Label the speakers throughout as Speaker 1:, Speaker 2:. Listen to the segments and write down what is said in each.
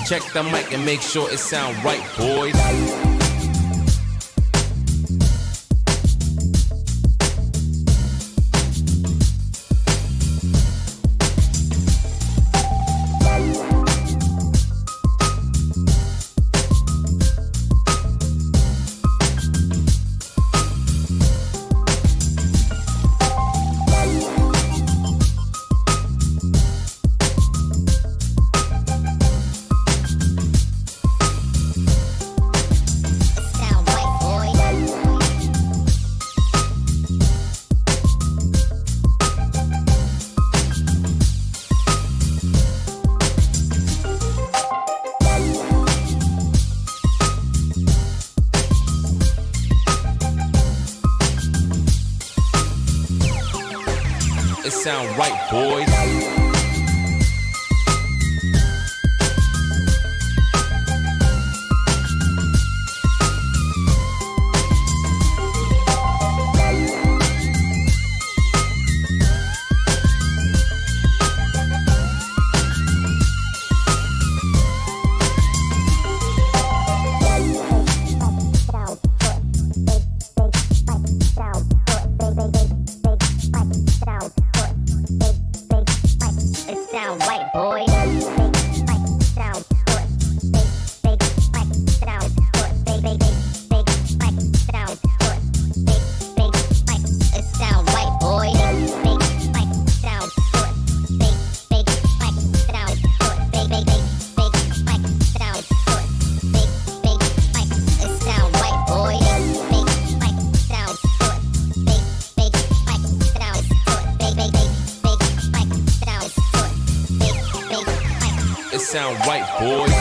Speaker 1: Check the mic and make sure it sound right, boys. It sound right, boys. Sound right, boys.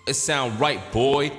Speaker 1: It sound right, boy.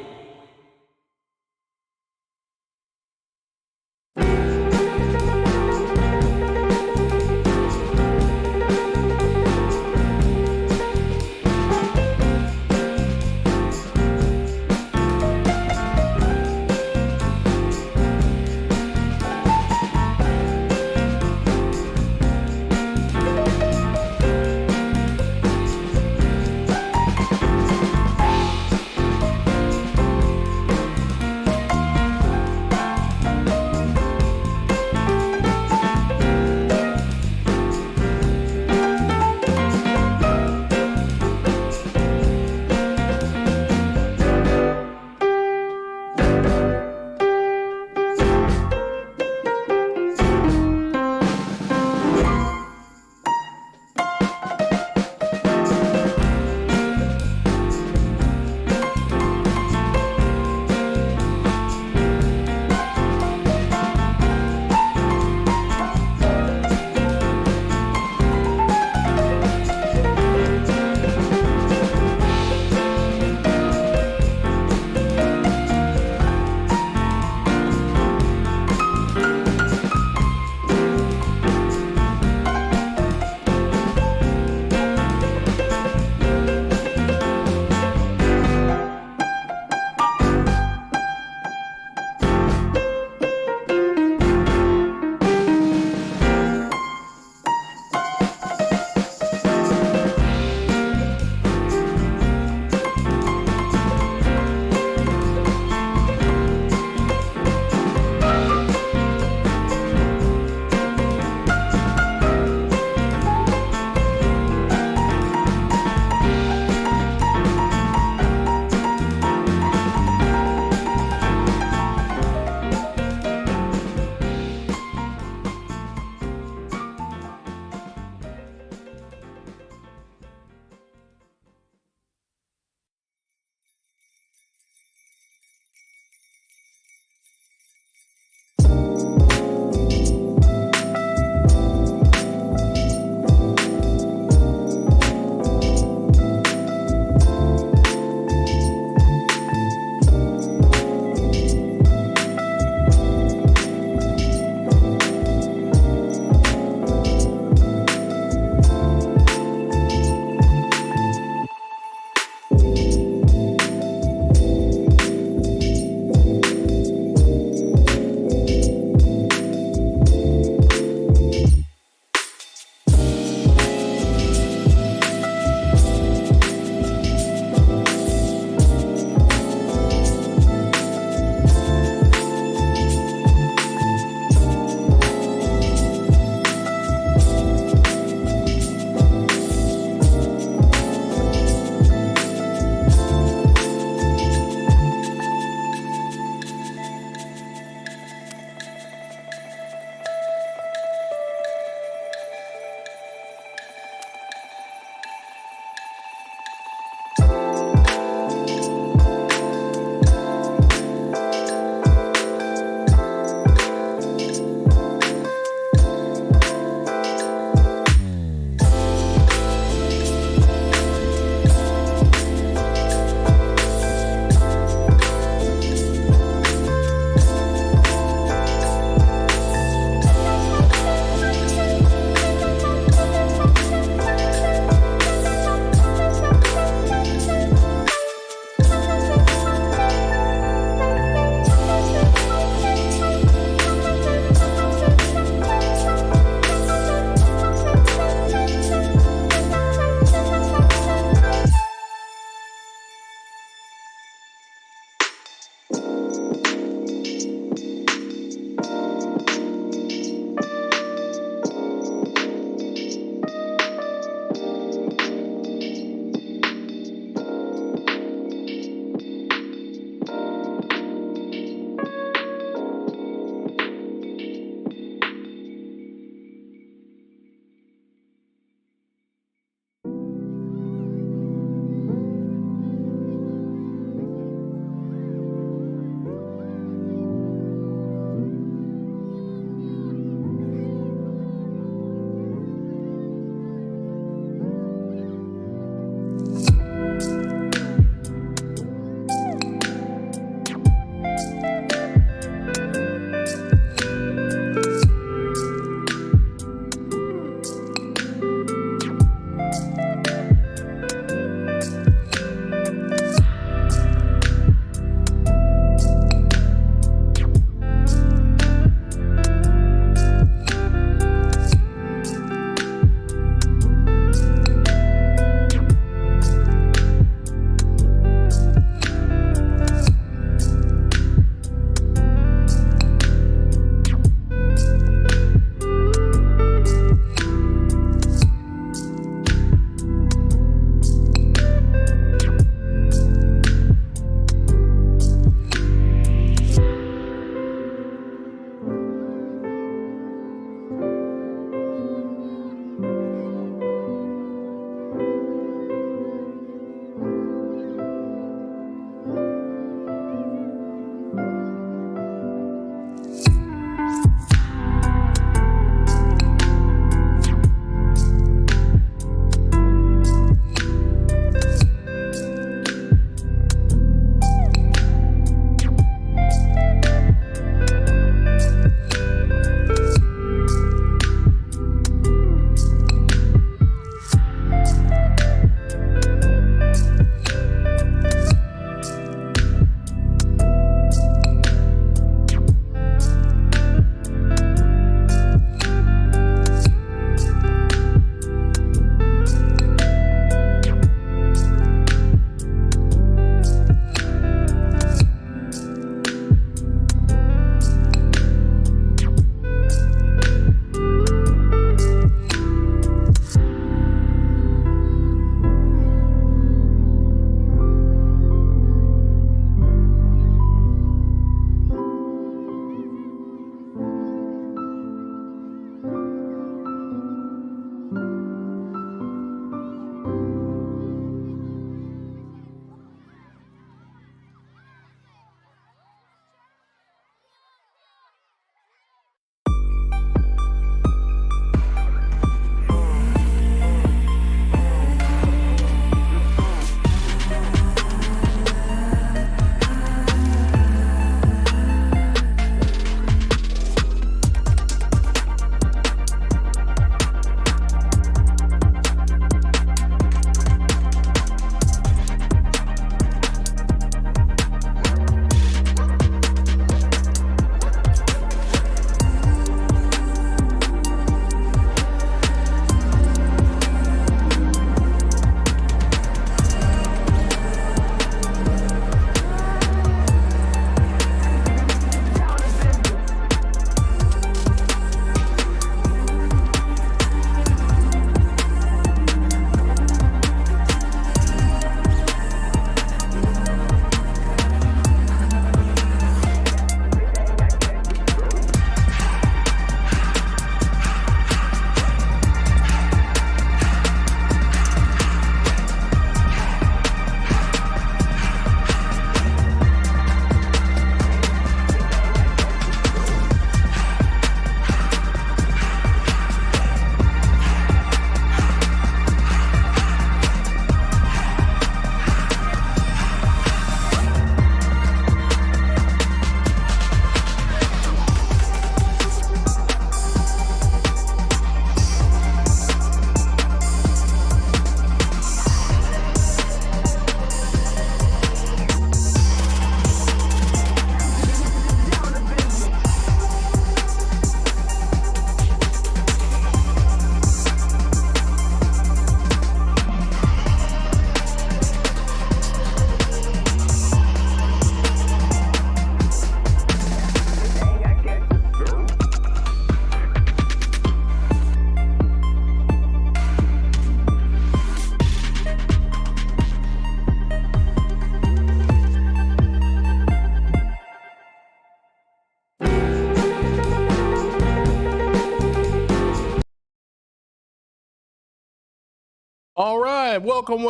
Speaker 2: All right, welcome,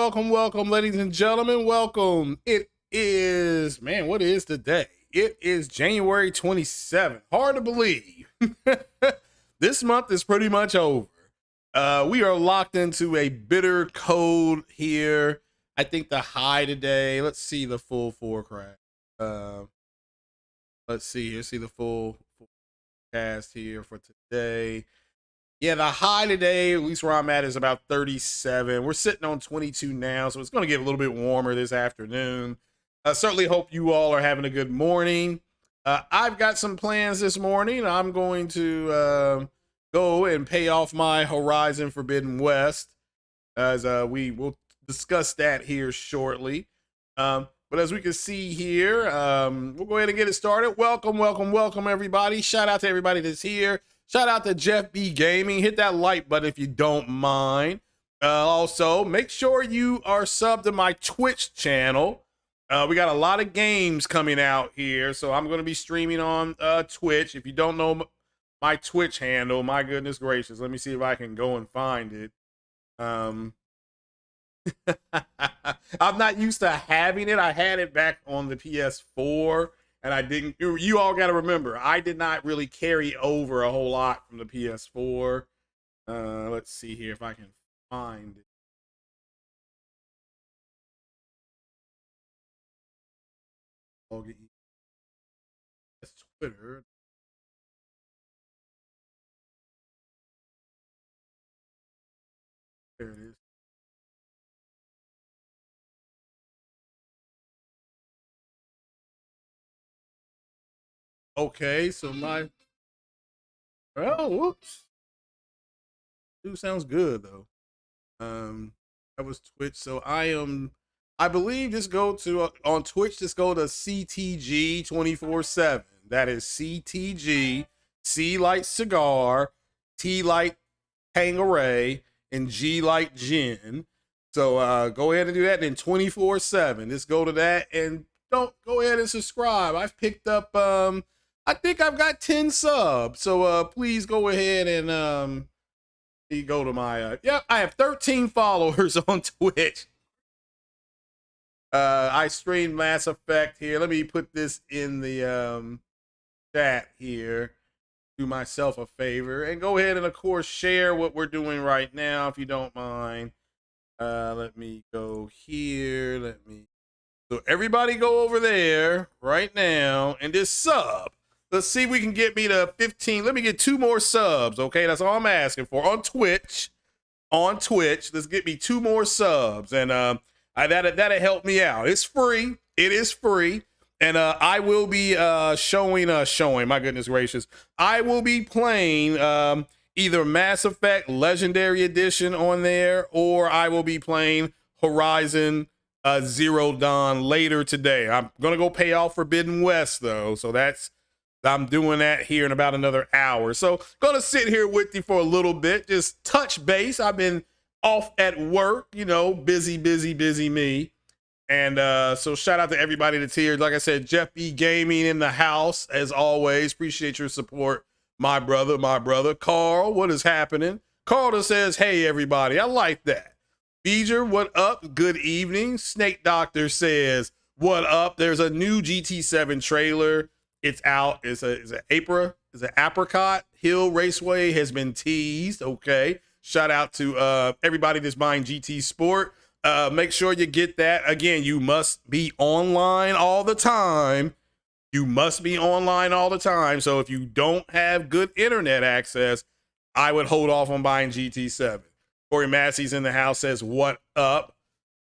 Speaker 2: ladies and gentlemen. Welcome. It is, man, what is the day? It is January 27th. Hard to believe. This month is pretty much over. We are locked into a bitter cold here. I think the high today, let's see the full forecast. Let's see here, see the full forecast here for today. Yeah, the high today, at least where I'm at, is about 37. We're sitting on 22 now, so it's going to get a little bit warmer this afternoon. I certainly hope you all are having a good morning. I've got some plans this morning. I'm going to go and pay off my Horizon Forbidden West, as we will discuss that here shortly. But as we can see here, we'll go ahead and get it started. Welcome, everybody. Shout out to everybody that's here. Shout out to Jeff B Gaming. Hit that like button if you don't mind. Also, make sure you are subbed to my Twitch channel. We got a lot of games coming out here, so I'm going to be streaming on Twitch. If you don't know my Twitch handle, my goodness gracious, let me see if I can go and find it. I'm not used to having it. I had it back on the PS4. And I didn't, you all got to remember, I did not really carry over a whole lot from the PS4. Let's see here if I can find it. That's Twitter. There it is. Okay, so whoops. Dude, sounds good though. That was Twitch. So I believe just go to on Twitch. Just go to CTG 24/7. That is CTG. C like cigar, T like Tangeray, and G like gin. So go ahead and do that. Then 24/7. Just go to that and don't go ahead and subscribe. I've picked up. I think I've got 10 subs. So please go ahead and you go to my I have 13 followers on Twitch. I stream Mass Effect here. Let me put this in the chat here. Do myself a favor and go ahead and of course share what we're doing right now if you don't mind. Let me go here. So everybody go over there right now and just sub. Let's see if we can get me to 15. Let me get 2 more subs, okay? That's all I'm asking for on Twitch. On Twitch, let's get me 2 more subs, and that'll help me out. It's free. It is free, and I will be showing. My goodness gracious, I will be playing either Mass Effect Legendary Edition on there, or I will be playing Horizon Zero Dawn later today. I'm gonna go pay off Forbidden West though, so I'm doing that here in about another hour. So gonna sit here with you for a little bit, just touch base. I've been off at work, busy me. And so shout out to everybody that's here. Like I said, Jeff B Gaming in the house, as always. Appreciate your support, my brother. Carl, what is happening? Carl just says, hey, everybody. I like that. Beeger, what up? Good evening. Snake Doctor says, what up? There's a new GT7 trailer. It's out. It's an Apricot Hill Raceway has been teased. Okay. Shout out to everybody that's buying GT Sport. Make sure you get that. Again, you must be online all the time. So if you don't have good internet access, I would hold off on buying GT7. Corey Massey's in the house says, what up?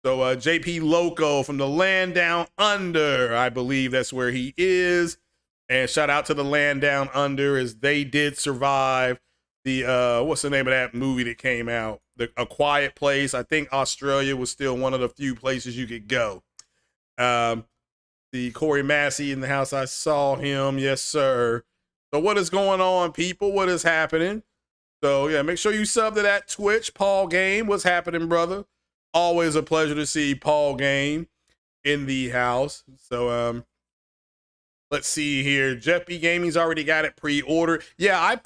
Speaker 2: So JP Loco from the land down under, I believe that's where he is. And shout out to the land down under, as they did survive the what's the name of that movie that came out? A Quiet Place. I think Australia was still one of the few places you could go. The Corey Massey in the house, I saw him. Yes, sir. So what is going on, people? What is happening? So yeah, make sure you sub to that Twitch. Paul Game, what's happening, brother? Always a pleasure to see Paul Game in the house. So let's see here. Jeff B Gaming's already got it pre-ordered. Yeah, I've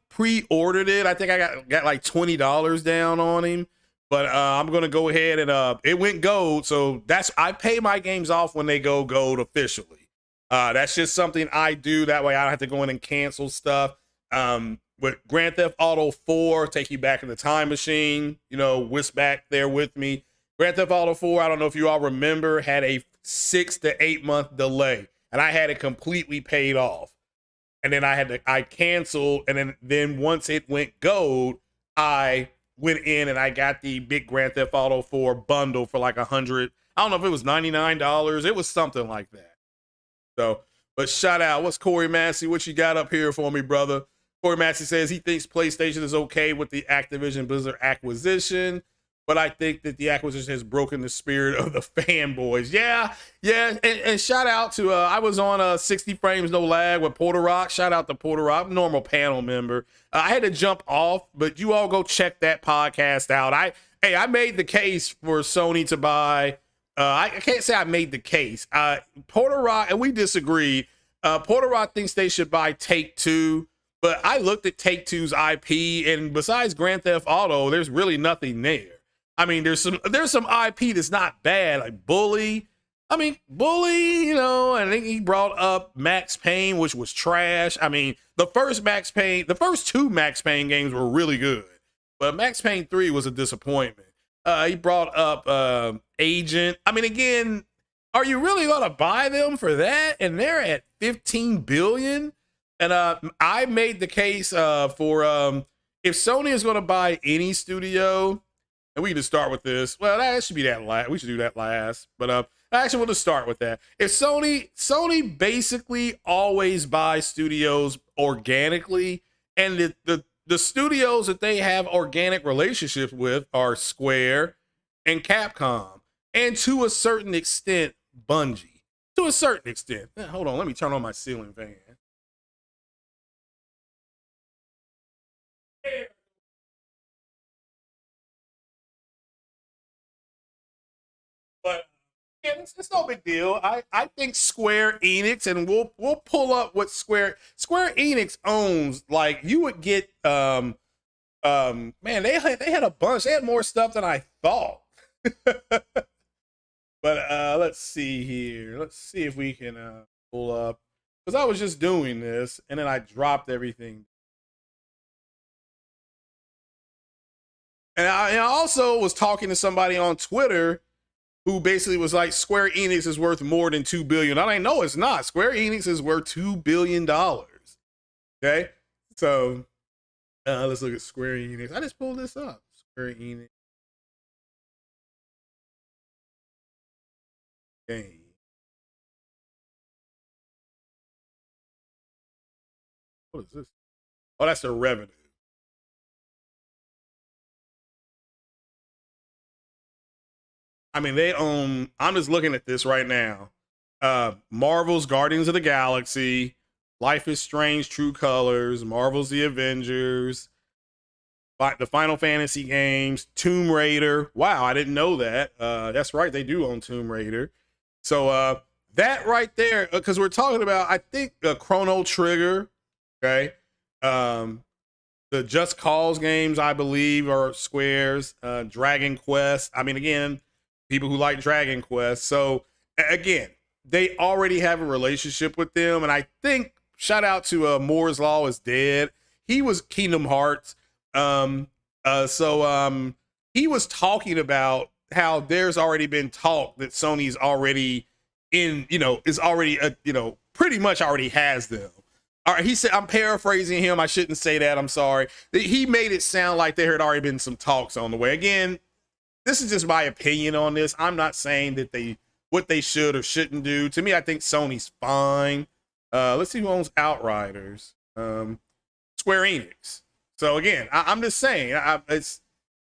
Speaker 2: pre-ordered it. I think I got like $20 down on him. But I'm gonna go ahead and it went gold, so I pay my games off when they go gold officially. That's just something I do. That way I don't have to go in and cancel stuff. With Grand Theft Auto 4, take you back in the time machine, whisk back there with me. Grand Theft Auto 4, I don't know if you all remember, had a 6 to 8 month delay, and I had it completely paid off. And then I canceled, and then once it went gold, I went in and I got the big Grand Theft Auto 4 bundle for like $100. I don't know if it was $99. It was something like that. So, but shout out. What's Corey Massey? What you got up here for me, brother? Corey Massey says he thinks PlayStation is okay with the Activision Blizzard acquisition, but I think that the acquisition has broken the spirit of the fanboys. Yeah. And shout out to, I was on 60 Frames No Lag with Porter Rock. Shout out to Porter Rock, normal panel member. I had to jump off, but you all go check that podcast out. I made the case for Sony to buy. I can't say I made the case. Porter Rock, and we disagreed. Porter Rock thinks they should buy Take-Two. But I looked at Take-Two's IP, and besides Grand Theft Auto, there's really nothing there. I mean, there's some IP that's not bad, like Bully. I mean, Bully, I think he brought up Max Payne, which was trash. I mean, the first two Max Payne games were really good, but Max Payne 3 was a disappointment. He brought up Agent. I mean, again, are you really gonna buy them for that? And they're at $15 billion. And I made the case for if Sony is going to buy any studio, and we can just start with this. Well, that should be that last. We should do that last. But actually, we'll just start with that. If Sony basically always buys studios organically, and the studios that they have organic relationships with are Square and Capcom, and to a certain extent, Bungie. To a certain extent. Hold on, let me turn on my ceiling fan. But yeah, it's no big deal. I think Square Enix, and we'll pull up what Square Enix owns. Like, you would get man, they had a bunch. They had more stuff than I thought. But let's see here. Let's see if we can pull up, because I was just doing this and then I dropped everything. And I also was talking to somebody on Twitter who basically was like, Square Enix is worth more than $2 billion. I mean, no, it's not. Square Enix is worth $2 billion. Okay, so let's look at Square Enix. I just pulled this up. Square Enix game. What is this? Oh, that's their revenue. I mean, they own, I'm just looking at this right now. Marvel's Guardians of the Galaxy, Life is Strange, True Colors, Marvel's The Avengers, the Final Fantasy games, Tomb Raider. Wow, I didn't know that. That's right, they do own Tomb Raider. So that right there, because we're talking about, I think, Chrono Trigger, okay? The Just Cause games, I believe, are Square's. Dragon Quest. I mean, again, people who like Dragon Quest. So again, they already have a relationship with them. And I think, shout out to Moore's Law is Dead. He was Kingdom Hearts. He was talking about how there's already been talk that Sony's already in, is already, pretty much already has them. All right, he said, I'm paraphrasing him. I shouldn't say that. I'm sorry. He made it sound like there had already been some talks on the way. Again, this is just my opinion on this. I'm not saying that what they should or shouldn't do. To me, I think Sony's fine. Let's see who owns Outriders. Square Enix. So again, I'm just saying, it's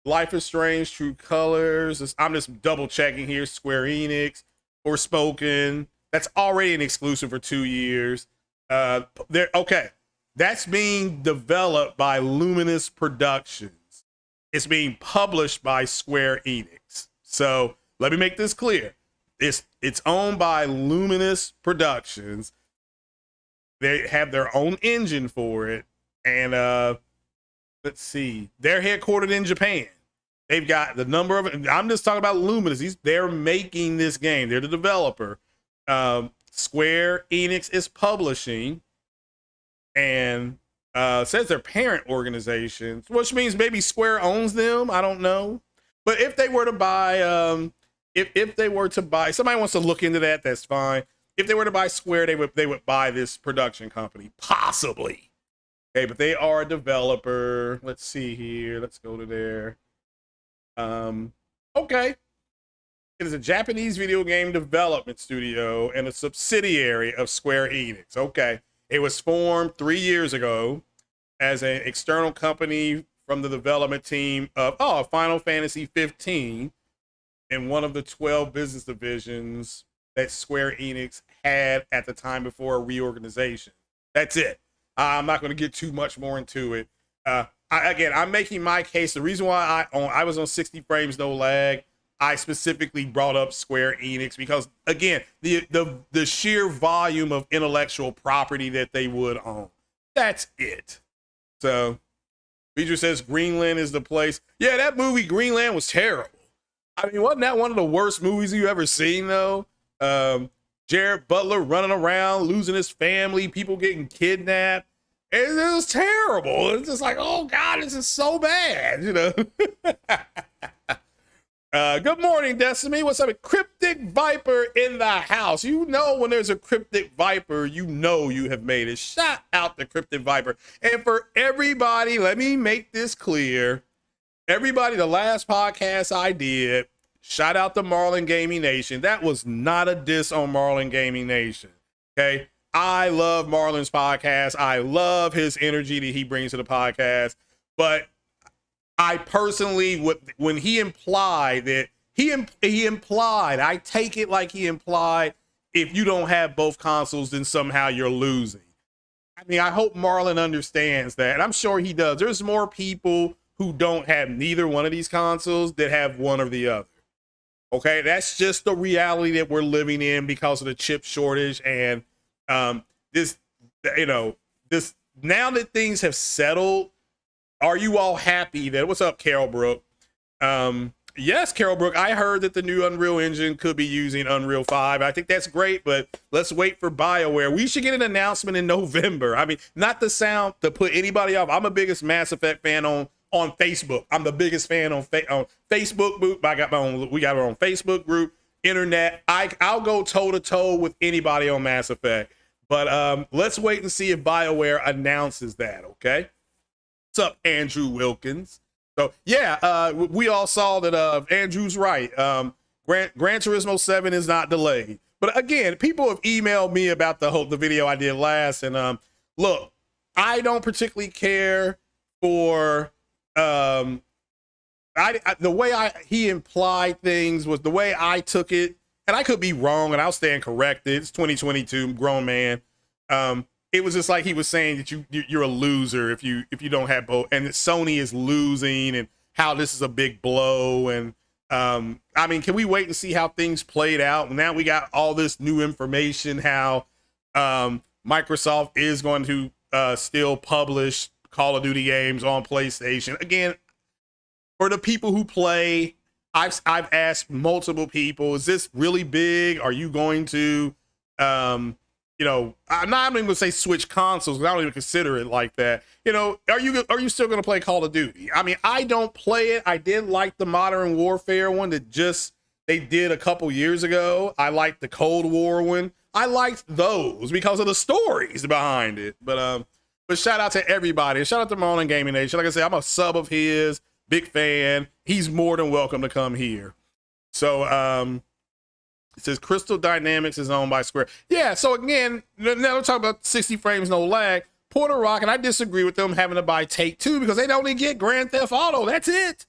Speaker 2: Life is Strange, True Colors. I'm just double checking here. Square Enix, Forspoken. That's already an exclusive for 2 years. Okay, that's being developed by Luminous Productions. It's being published by Square Enix. So let me make this clear. It's owned by Luminous Productions. They have their own engine for it, and let's see, they're headquartered in Japan. They've got the number of, I'm just talking about Luminous. They're making this game. They're the developer. Square Enix is publishing, and says their parent organization, which means maybe Square owns them. I don't know. But if they were to buy, if they were to buy, somebody wants to look into that, that's fine. If they were to buy Square, they would buy this production company, possibly. Okay, but they are a developer. Let's see here. Let's go to there. Okay. It is a Japanese video game development studio and a subsidiary of Square Enix. Okay. It was formed 3 years ago as an external company from the development team of Final Fantasy 15 and one of the 12 business divisions that Square Enix had at the time before a reorganization. That's it. I'm not going to get too much more into it. I'm making my case. The reason why I was on 60 frames no lag, I specifically brought up Square Enix because, again, the sheer volume of intellectual property that they would own. That's it. So, Beatrice says Greenland is the place. Yeah, that movie Greenland was terrible. I mean, wasn't that one of the worst movies you ever seen, though? Jared Butler running around, losing his family, people getting kidnapped. It was terrible. It's just like, oh God, this is so bad, you know. Good morning, Destiny. What's up? Cryptic Viper in the house. You know when there's a Cryptic Viper, you know you have made it. Shout out to Cryptic Viper. And for everybody, let me make this clear. Everybody, the last podcast I did, shout out to Marlin Gaming Nation. That was not a diss on Marlin Gaming Nation. Okay. I love Marlon's podcast. I love his energy that he brings to the podcast. But I personally, when he implied that he implied, I take it like he implied, if you don't have both consoles, then somehow you're losing. I mean, I hope Marlon understands that. And I'm sure he does. There's more people who don't have neither one of these consoles that have one or the other. Okay, that's just the reality that we're living in because of the chip shortage and this, you know, this, now that things have settled, are you all happy that, what's up, Carol Brook? Yes, Carol Brook, I heard that the new Unreal Engine could be using Unreal 5. I think that's great, but let's wait for BioWare. We should get an announcement in November. I mean, not to sound, to put anybody off. I'm the biggest Mass Effect fan on Facebook. I'm the biggest fan on Facebook group. We got our own Facebook group, internet. I'll go toe to toe with anybody on Mass Effect. But let's wait and see if BioWare announces that, okay? What's up, Andrew Wilkins? So yeah, we all saw that Andrew's right. Gran Turismo 7 is not delayed. But again, people have emailed me about the video I did last, and look, I don't particularly care for the way he implied things was the way I took it, and I could be wrong, and I'll stand corrected. It's 2022, grown man. It was just like he was saying that you're a loser if you don't have both, and that Sony is losing, and how this is a big blow. And I mean, can we wait and see how things played out? Now we got all this new information, how Microsoft is going to still publish Call of Duty games on PlayStation. Again, for the people who play, I've asked multiple people, is this really big? Are you going to, you know, I'm not even gonna say switch consoles, because I don't even consider it like that. You know, are you still gonna play Call of Duty? I mean, I don't play it. I did like the Modern Warfare one that they did a couple years ago. I liked the Cold War one. I liked those because of the stories behind it. But shout out to everybody. And shout out to Marlon Gaming Nation. Like I said, I'm a sub of his, big fan. He's more than welcome to come here. So it says Crystal Dynamics is owned by Square. Yeah, so again, now we're talking about 60 frames, no lag. Porter Rock, and I disagree with them having to buy Take-Two because they only get Grand Theft Auto. That's it.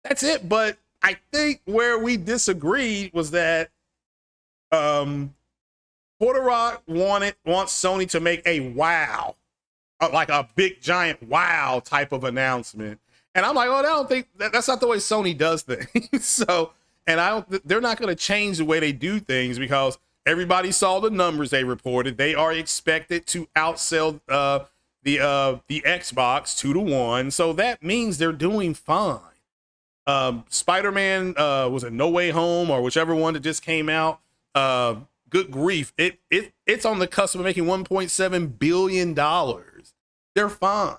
Speaker 2: That's it. But I think where we disagreed was that Porter Rock wants Sony to make a WoW, like a big giant WoW type of announcement. And I'm like, oh, I don't think that's not the way Sony does things. So, and they're not going to change the way they do things because everybody saw the numbers they reported. They are expected to outsell the Xbox 2-1. So that means they're doing fine. Spider-Man was it No Way Home or whichever one that just came out. Good grief, it's on the cusp of making $1.7 billion. They're fine.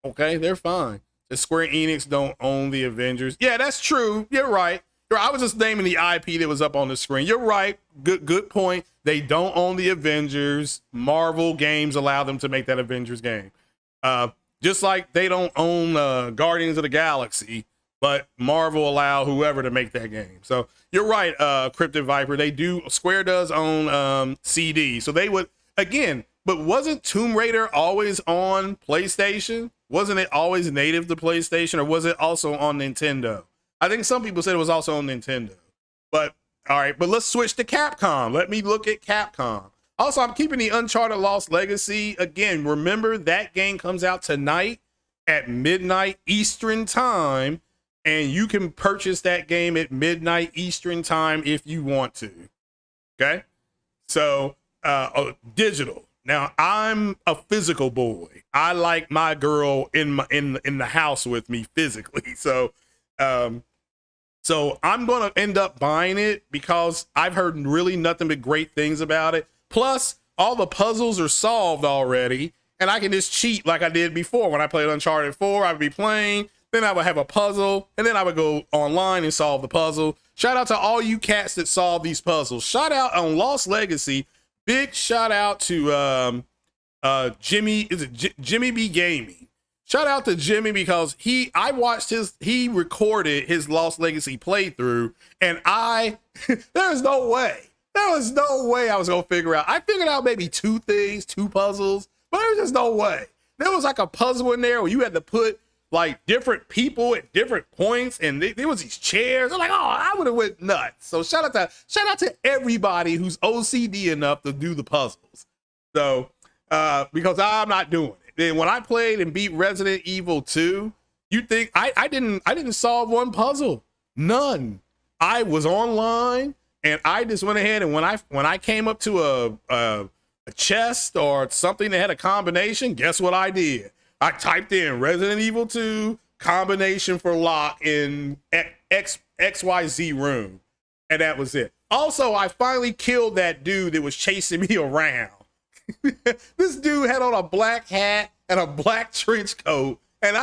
Speaker 2: Okay, they're fine. The Square Enix don't own the Avengers. Yeah, that's true. You're right. I was just naming the IP that was up on the screen. You're right. Good point. They don't own the Avengers. Marvel Games allow them to make that Avengers game. Just like they don't own Guardians of the Galaxy, but Marvel allow whoever to make that game. So you're right, Cryptid Viper. They do. Square does own CD. So they would again. But wasn't Tomb Raider always on PlayStation? Wasn't it always native to PlayStation, or was it also on Nintendo? I think some people said it was also on Nintendo. But all right, but let's switch to Capcom. Let me look at Capcom. Also, I'm keeping the Uncharted Lost Legacy. Again, remember that game comes out tonight at midnight Eastern time, and you can purchase that game at midnight Eastern time if you want to. Okay? So, digital. Now, I'm a physical boy. I like my girl in the house with me physically. So I'm going to end up buying it because I've heard really nothing but great things about it. Plus, all the puzzles are solved already, and I can just cheat like I did before. When I played Uncharted 4, I would be playing, then I would have a puzzle, and then I would go online and solve the puzzle. Shout out to all you cats that solve these puzzles. Shout out on Lost Legacy. Big shout out to Jimmy. Is it Jimmy B Gaming? Shout out to Jimmy because I watched he recorded his Lost Legacy playthrough, and there was no way I was gonna figure out. I figured out maybe two puzzles, but there was just no way. There was like a puzzle in there where you had to put like different people at different points, and there was these chairs. I'm like, oh, I would have went nuts. So shout out to everybody who's OCD enough to do the puzzles. So because I'm not doing it. Then when I played and beat Resident Evil 2, you think I didn't solve one puzzle, none. I was online and I just went ahead, and when I came up to a chest or something that had a combination, guess what I did? I typed in Resident Evil 2 combination for lock in XYZ room, and that was it. Also, I finally killed that dude that was chasing me around. This dude had on a black hat and a black trench coat, and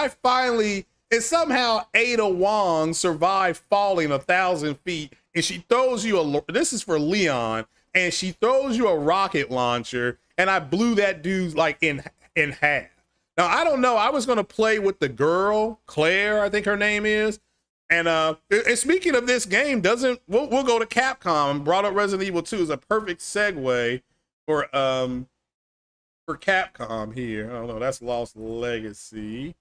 Speaker 2: somehow Ada Wong survived falling 1,000 feet, and she throws you this is for Leon, and she throws you a rocket launcher, and I blew that dude like in half. Now, I don't know. I was going to play with the girl, Claire, I think her name is. And speaking of this game, we'll go to Capcom. Brought up Resident Evil 2 is a perfect segue for Capcom here. I don't know. That's Lost Legacy.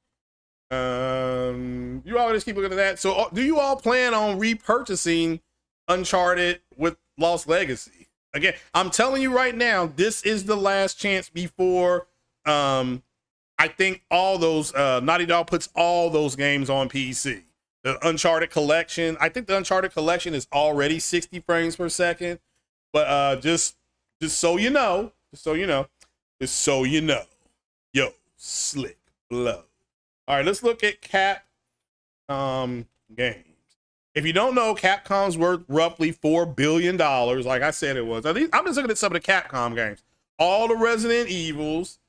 Speaker 2: You always keep looking at that. So do you all plan on repurchasing Uncharted with Lost Legacy? Again, I'm telling you right now, this is the last chance before I think all those Naughty Dog puts all those games on PC. The Uncharted Collection, I think the Uncharted Collection is already 60 frames per second. But just so you know, yo, slick blow. All right, let's look at Capcom games. If you don't know, Capcom's worth roughly $4 billion, like I said it was. I'm just looking at some of the Capcom games. All the Resident Evils,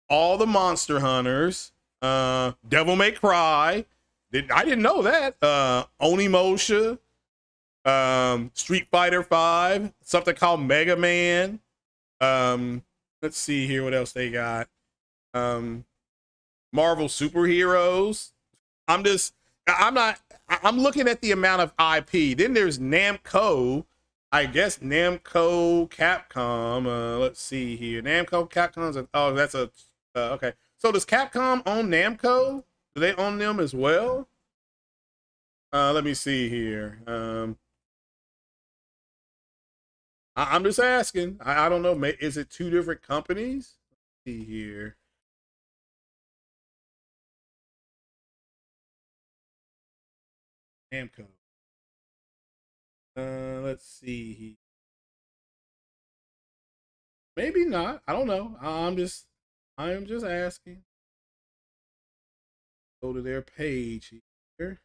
Speaker 2: all the Monster Hunters, Devil May Cry. I didn't know that. Onimusha, Street Fighter 5, something called Mega Man. Let's see here what else they got. Marvel Superheroes. I'm looking at the amount of IP. Then there's Namco. I guess Namco Capcom. Let's see here. Namco Capcom's okay. So does Capcom own Namco? Do they own them as well? Let me see here. I'm just asking. I don't know. Is it two different companies? Let's see here. Namco. Let's see here. Maybe not. I don't know. I am just asking. Go to their page here.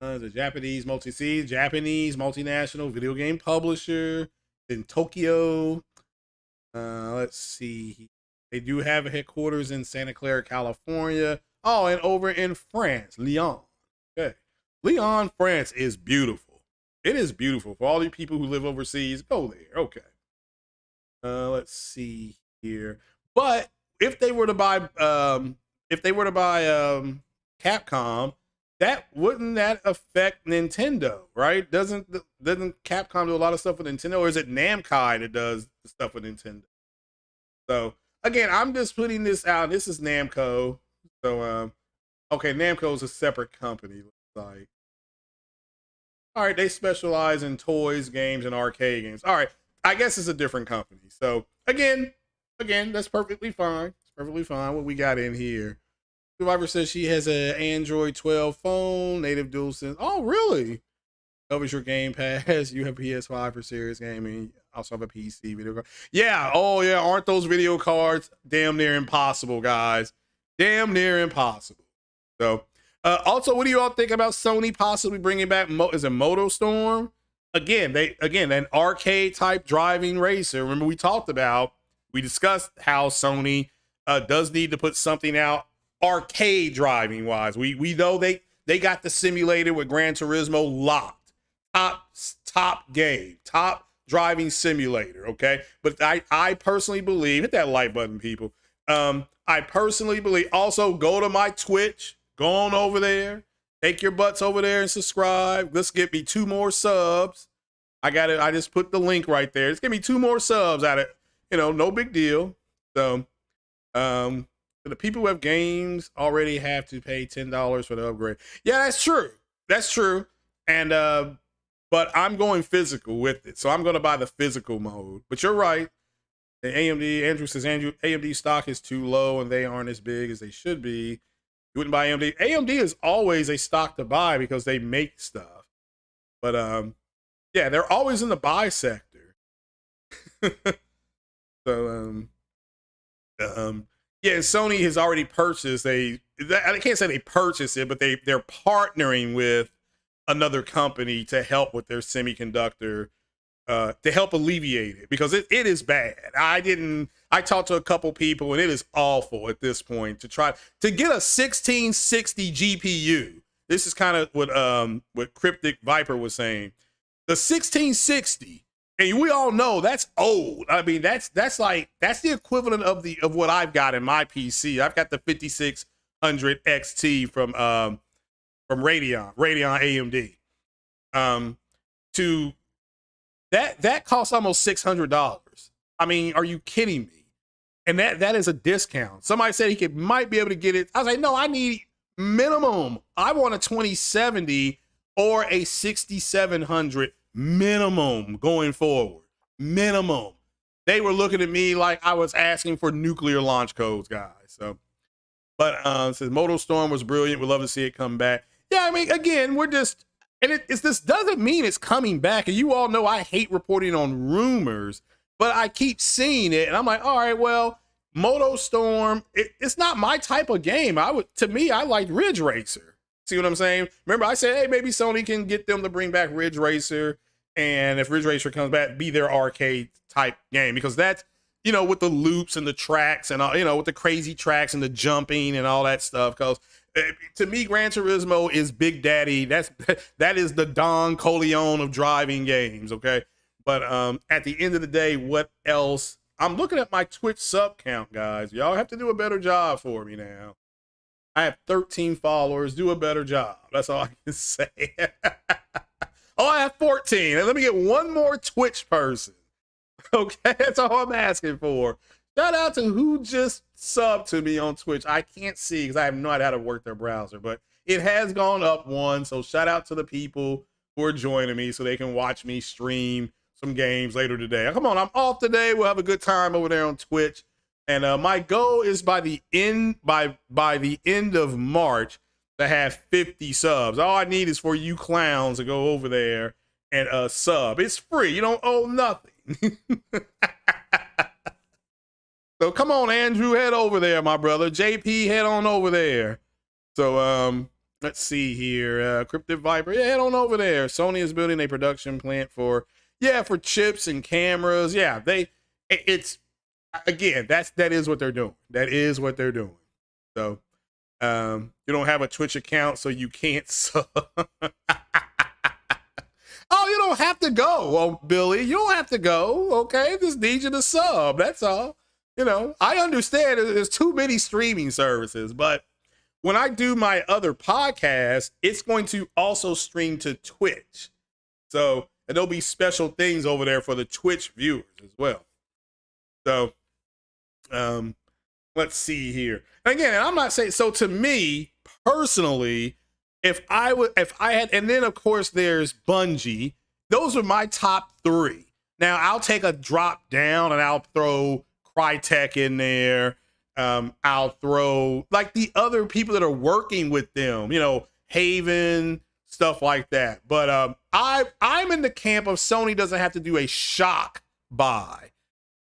Speaker 2: The Japanese multinational video game publisher in Tokyo. Let's see. They do have a headquarters in Santa Clara, California. Oh, and over in France, Lyon. Okay. Lyon, France is beautiful. It is beautiful. For all you people who live overseas, go there. Okay. Let's see here. But if they were to buy Capcom, wouldn't that affect Nintendo, right? Doesn't Capcom do a lot of stuff with Nintendo, or is it Namco that does the stuff with Nintendo? So again, I'm just putting this out. This is Namco. So okay, Namco is a separate company. Like, all right, they specialize in toys, games, and arcade games. All right, I guess it's a different company. So again, that's perfectly fine. It's perfectly fine. What we got in here? Survivor says she has an Android 12 phone, native DualSense. Oh, really? Covers your Game Pass. You have PS-5 for serious gaming. Also have a PC video card. Yeah. Oh, yeah. Aren't those video cards damn near impossible, guys? Damn near impossible. So, also, what do you all think about Sony possibly bringing back is it MotoStorm? Again, an arcade type driving racer. Remember, we discussed how Sony does need to put something out arcade driving wise. We know they got the simulator with Gran Turismo locked. Top game, top driving simulator, okay? But I personally believe, hit that like button, people. I personally believe, also go to my Twitch, go on over there, take your butts over there and subscribe. Let's get me 2 more subs. I just put the link right there. Just give me 2 more subs out of, no big deal. So, the people who have games already have to pay $10 for the upgrade. Yeah, that's true. That's true. And, but I'm going physical with it. So I'm going to buy the physical mode. But you're right. The Andrew says AMD stock is too low and they aren't as big as they should be. You wouldn't buy AMD. AMD is always a stock to buy because they make stuff. But yeah, they're always in the buy sector. So yeah, Sony has already purchased I can't say they purchased it, but they're partnering with another company to help with their semiconductor, to help alleviate it, because it is bad. I talked to a couple people and it is awful at this point to try to get a 1660 GPU. This is kind of what Cryptic Viper was saying. The 1660, and we all know that's old. I mean, that's the equivalent of what I've got in my PC. I've got the 5600 XT from Radeon AMD. To that costs almost $600. I mean, are you kidding me? And that is a discount. Somebody said he might be able to get it. I was like, no, I need minimum. I want a 2070 or a 6700 minimum going forward. Minimum. They were looking at me like I was asking for nuclear launch codes, guys. So, but it says MotoStorm was brilliant. We'd love to see it come back. Yeah, I mean, again, this doesn't mean it's coming back. And you all know I hate reporting on rumors, but I keep seeing it, and I'm like, all right, well, MotoStorm, it's not my type of game. To me, I like Ridge Racer. See what I'm saying? Remember, I said, hey, maybe Sony can get them to bring back Ridge Racer, and if Ridge Racer comes back, be their arcade type game, because that's, with the loops and the tracks and all, with the crazy tracks and the jumping and all that stuff. Because to me, Gran Turismo is Big Daddy. That is the Don Corleone of driving games. Okay. But at the end of the day, what else? I'm looking at my Twitch sub count, guys. Y'all have to do a better job for me now. I have 13 followers. Do a better job. That's all I can say. Oh, I have 14. And let me get one more Twitch person. Okay, that's all I'm asking for. Shout out to who just subbed to me on Twitch. I can't see because I have no idea how to work their browser, but it has gone up one. So shout out to the people who are joining me so they can watch me stream some games later today. Come on, I'm off today. We'll have a good time over there on Twitch. And my goal is by the end of March to have 50 subs. All I need is for you clowns to go over there and sub. It's free. You don't owe nothing. So come on, Andrew, head over there, my brother. JP, head on over there. So Let's see here. Cryptid Viper. Yeah, head on over there. Sony is building a production plant for chips and cameras. Yeah, it's again, that is what they're doing. That is what they're doing. So you don't have a Twitch account, so you can't sub. Oh, you don't have to go, oh, Billy. You don't have to go. Okay, just need you to sub. That's all. I understand there's too many streaming services, but when I do my other podcast, it's going to also stream to Twitch. So, and there'll be special things over there for the Twitch viewers as well. So, let's see here. Again, I'm not saying, so to me personally, if I had, and then of course there's Bungie. Those are my top 3. Now I'll take a drop down and I'll throw Crytek in there. I'll throw like the other people that are working with them, Haven, stuff like that. But I'm in the camp of Sony doesn't have to do a shock buy.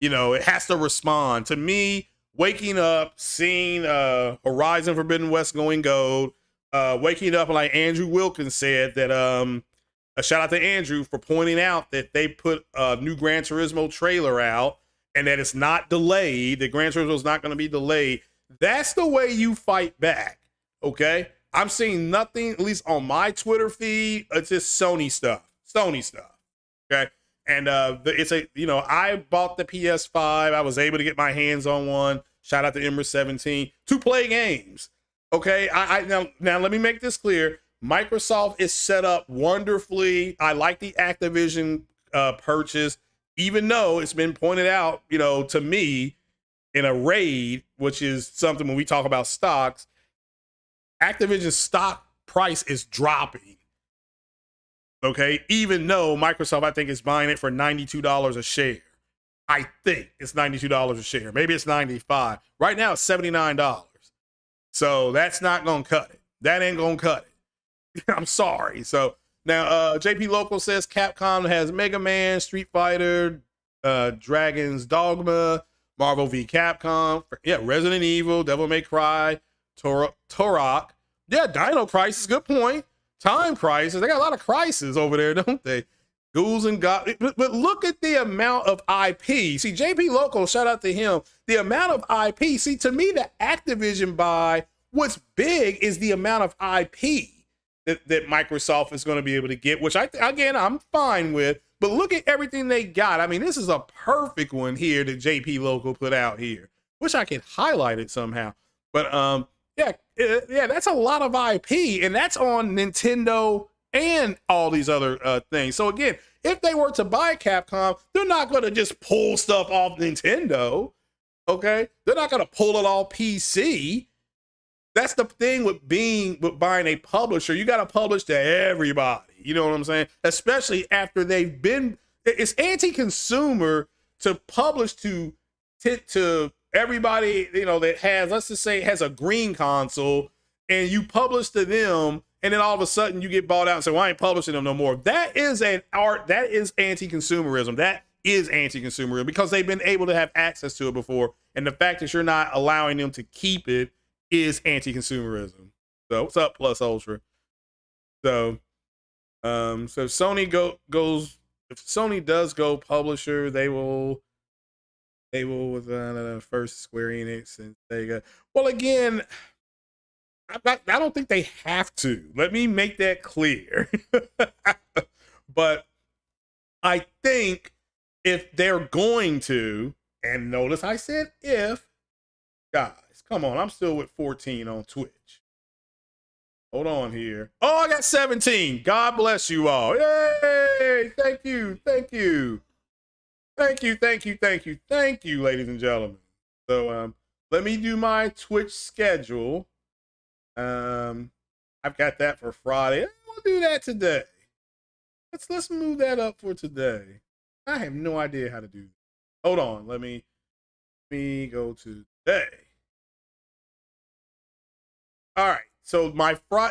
Speaker 2: It has to respond. To me, waking up, seeing Horizon Forbidden West going gold, waking up, like Andrew Wilkins said, that a shout out to Andrew for pointing out that they put a new Gran Turismo trailer out and that it's not delayed, that Gran Turismo is not going to be delayed. That's the way you fight back, okay? I'm seeing nothing, at least on my Twitter feed, it's just Sony stuff, okay? And I bought the PS-5. I was able to get my hands on one. Shout out to Ember17 to play games. Okay, now let me make this clear. Microsoft is set up wonderfully. I like the Activision purchase, even though it's been pointed out, to me in a raid, which is something when we talk about stocks, Activision's stock price is dropping. Okay, even though Microsoft, I think, is buying it for $92 a share. I think it's $92 a share. Maybe it's $95. Right now, it's $79. So that's not going to cut it. That ain't going to cut it. I'm sorry. So now JP Local says Capcom has Mega Man, Street Fighter, Dragon's Dogma, Marvel v. Capcom. Yeah, Resident Evil, Devil May Cry, Turok. Yeah, Dino Crisis. Good point. Time Crisis. They got a lot of crises over there, don't they? Ghouls and God. But look at the amount of IP. See, JP Local, shout out to him. The amount of IP. See, to me, the Activision buy, what's big is the amount of IP that Microsoft is going to be able to get, which I'm fine with. But look at everything they got. I mean, this is a perfect one here that JP Local put out here. Wish I could highlight it somehow. But yeah, that's a lot of IP, and that's on Nintendo and all these other things. So again, if they were to buy Capcom, they're not going to just pull stuff off Nintendo. Okay, they're not going to pull it all PC. That's the thing with buying a publisher. You got to publish to everybody. You know what I'm saying? Especially after it's anti-consumer to publish to everybody, that has, let's just say, has a green console, and you publish to them, and then all of a sudden you get bought out and say, well, I ain't publishing them no more. That is anti-consumerism. That is anti-consumerism because they've been able to have access to it before. And the fact that you're not allowing them to keep it is anti-consumerism. So what's up, Plus Ultra? So if Sony if Sony does go publisher, they will with first Square Enix and Sega. Well, again, I don't think they have to. Let me make that clear. But I think if they're going to, and notice I said if, guys, come on, I'm still with 14 on Twitch. Hold on here. Oh, I got 17. God bless you all. Yay! Thank you, ladies and gentlemen. So let me do my Twitch schedule. I've got that for Friday. We'll do that today. Let's move that up for today. I have no idea how to do that. Hold on. Let me go to today. All right. So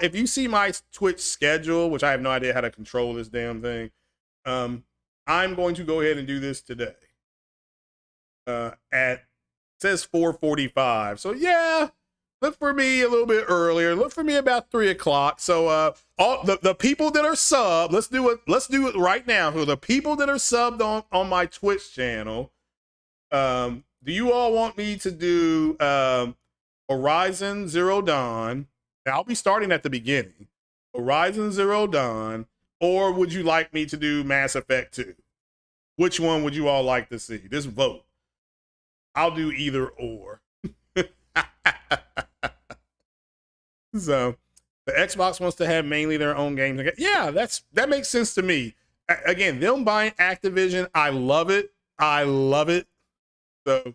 Speaker 2: if you see my Twitch schedule, which I have no idea how to control this damn thing, I'm going to go ahead and do this today. It says 4:45. So yeah, look for me a little bit earlier. Look for me about 3 o'clock. So all the people that are subbed, let's do it right now. So the people that are subbed on my Twitch channel, do you all want me to do Horizon Zero Dawn? I'll be starting at the beginning. Horizon Zero Dawn, or would you like me to do Mass Effect 2? Which one would you all like to see? Just vote. I'll do either or. So the Xbox wants to have mainly their own games. Yeah, that makes sense to me. Again, them buying Activision, I love it. I love it. So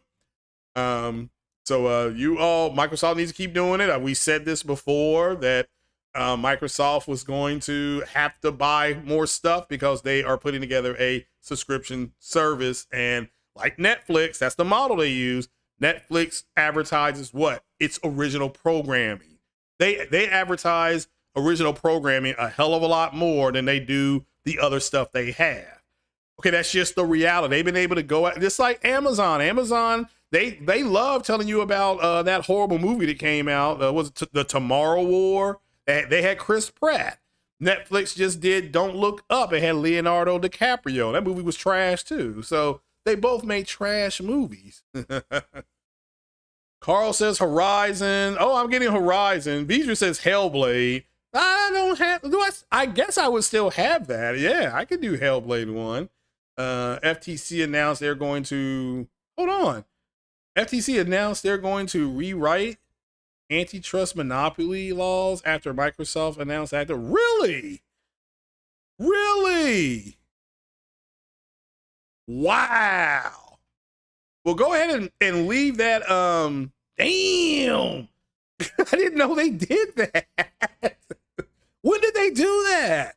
Speaker 2: you all, Microsoft needs to keep doing it. We said this before that Microsoft was going to have to buy more stuff because they are putting together a subscription service, and like Netflix, that's the model they use. Netflix advertises what? It's original programming. They advertise original programming a hell of a lot more than they do the other stuff they have. Okay, that's just the reality. They've been able to go out, just like Amazon. Amazon, they love telling you about that horrible movie that came out. Was it the Tomorrow War? They had Chris Pratt. Netflix just did Don't Look Up. It had Leonardo DiCaprio. That movie was trash too. So they both made trash movies. Carl says Horizon. Oh, I'm getting Horizon. Beezer says Hellblade. I don't have. I guess I would still have that. Yeah, I could do Hellblade 1. FTC announced they're going to. Hold on. FTC announced they're going to rewrite antitrust monopoly laws after Microsoft announced that. Really? Really? Wow. Well, go ahead and leave that. Damn. I didn't know they did that. When did they do that?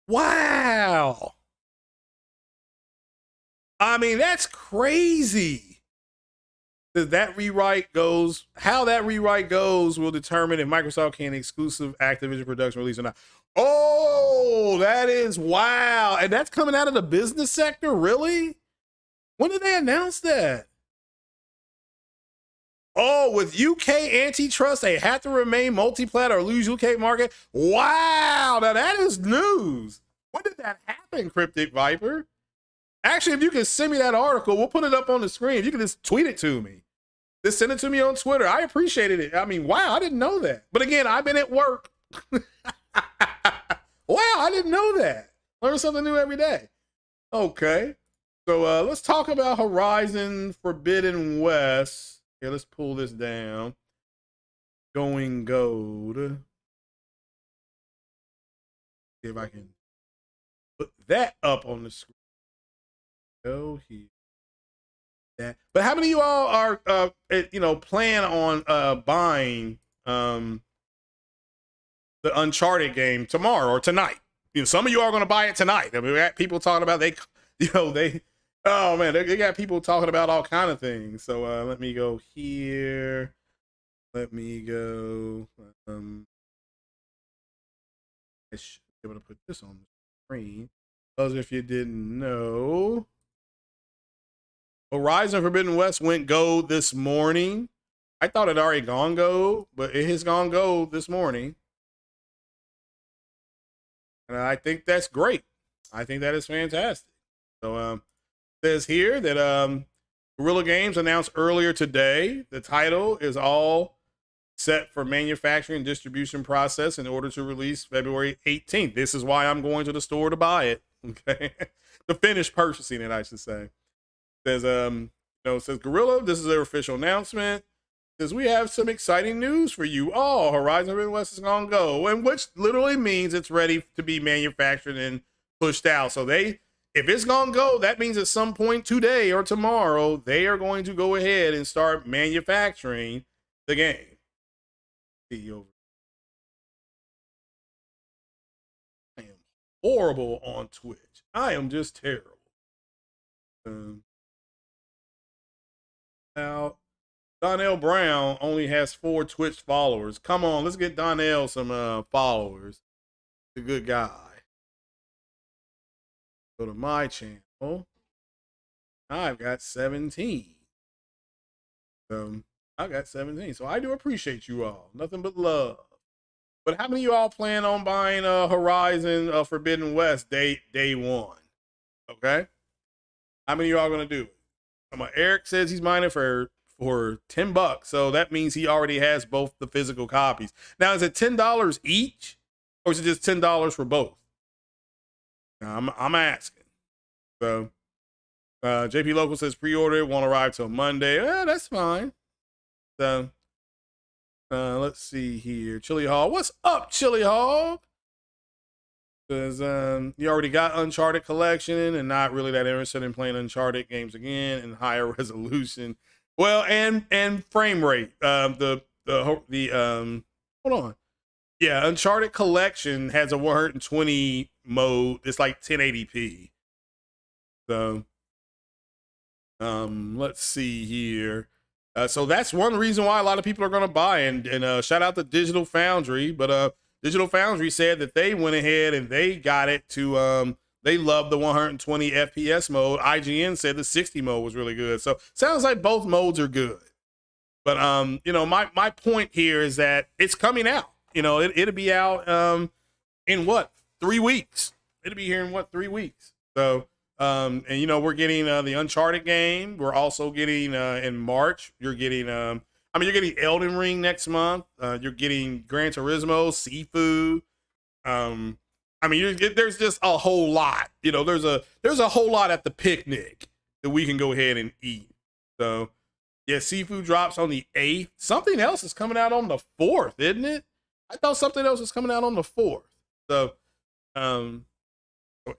Speaker 2: Wow. I mean, that's crazy. How that rewrite goes will determine if Microsoft can exclusive Activision production release or not. Oh, that is wow. And that's coming out of the business sector, really? When did they announce that? Oh, with UK antitrust, they have to remain multi-plat or lose UK market. Wow, now that is news. When did that happen, Cryptic Viper? Actually, if you can send me that article, we'll put it up on the screen. If you can just tweet it to me. Just send it to me on Twitter. I appreciated it. I mean, wow, I didn't know that. But again, I've been at work. Wow, I didn't know that. Learn something new every day. Okay. So let's talk about Horizon Forbidden West. Here, let's pull this down. Going gold. See if I can put that up on the screen. Go here. That. But how many of you all are, plan on buying the Uncharted game tomorrow or tonight? Some of you are going to buy it tonight. I mean, we got people talking about oh man, they got people talking about all kind of things. So let me go here. Let me go. I should be able to put this on the screen. Those, if you didn't know, Horizon Forbidden West went gold this morning. I thought it already gone gold, but it has gone gold this morning. And I think that's great. I think that is fantastic. So says here that Guerrilla Games announced earlier today the title is all set for manufacturing and distribution process in order to release February 18th. This is why I'm going to the store to buy it. Okay. To finish purchasing it, I should say. Says it says Guerrilla, this is their official announcement. Says we have some exciting news for you all. Horizon Forbidden West is gonna go, and which literally means it's ready to be manufactured and pushed out. So if it's gonna go, that means at some point today or tomorrow, they are going to go ahead and start manufacturing the game. I am horrible on Twitch. I am just terrible. Now, Donnell Brown only has 4 Twitch followers. Come on, let's get Donnell some followers. He's a good guy. Go to my channel. I've got 17. I I got 17. So I do appreciate you all. Nothing but love. But how many of you all plan on buying Horizon Forbidden West day one? Okay. How many of y'all gonna do it? Eric says he's buying it for $10. So that means he already has both the physical copies. Now, is it $10 each? Or is it just $10 for both? Now, I'm asking. So JP Local says pre-order, it won't arrive till Monday. That's fine. So let's see here. Chili Hall. What's up, Chili Hall? Says you already got Uncharted Collection and not really that interested in playing Uncharted games again in higher resolution. Well, and frame rate. Hold on. Yeah, Uncharted Collection has a 120 mode. It's like 1080p. So let's see here. So that's one reason why a lot of people are going to buy. And shout out to Digital Foundry. But Digital Foundry said that they went ahead and they got it to, they love the 120 FPS mode. IGN said the 60 mode was really good. So sounds like both modes are good. But, my point here is that it's coming out. It'll be out in what? 3 weeks. It'll be here in 3 weeks. So, we're getting the Uncharted game. We're also getting in March. You're getting you're getting Elden Ring next month. You're getting Gran Turismo, Seafood. There's just a whole lot. There's a whole lot at the picnic that we can go ahead and eat. So, yeah, Seafood drops on the 8th. Something else is coming out on the 4th, isn't it? I thought something else was coming out on the 4th. So,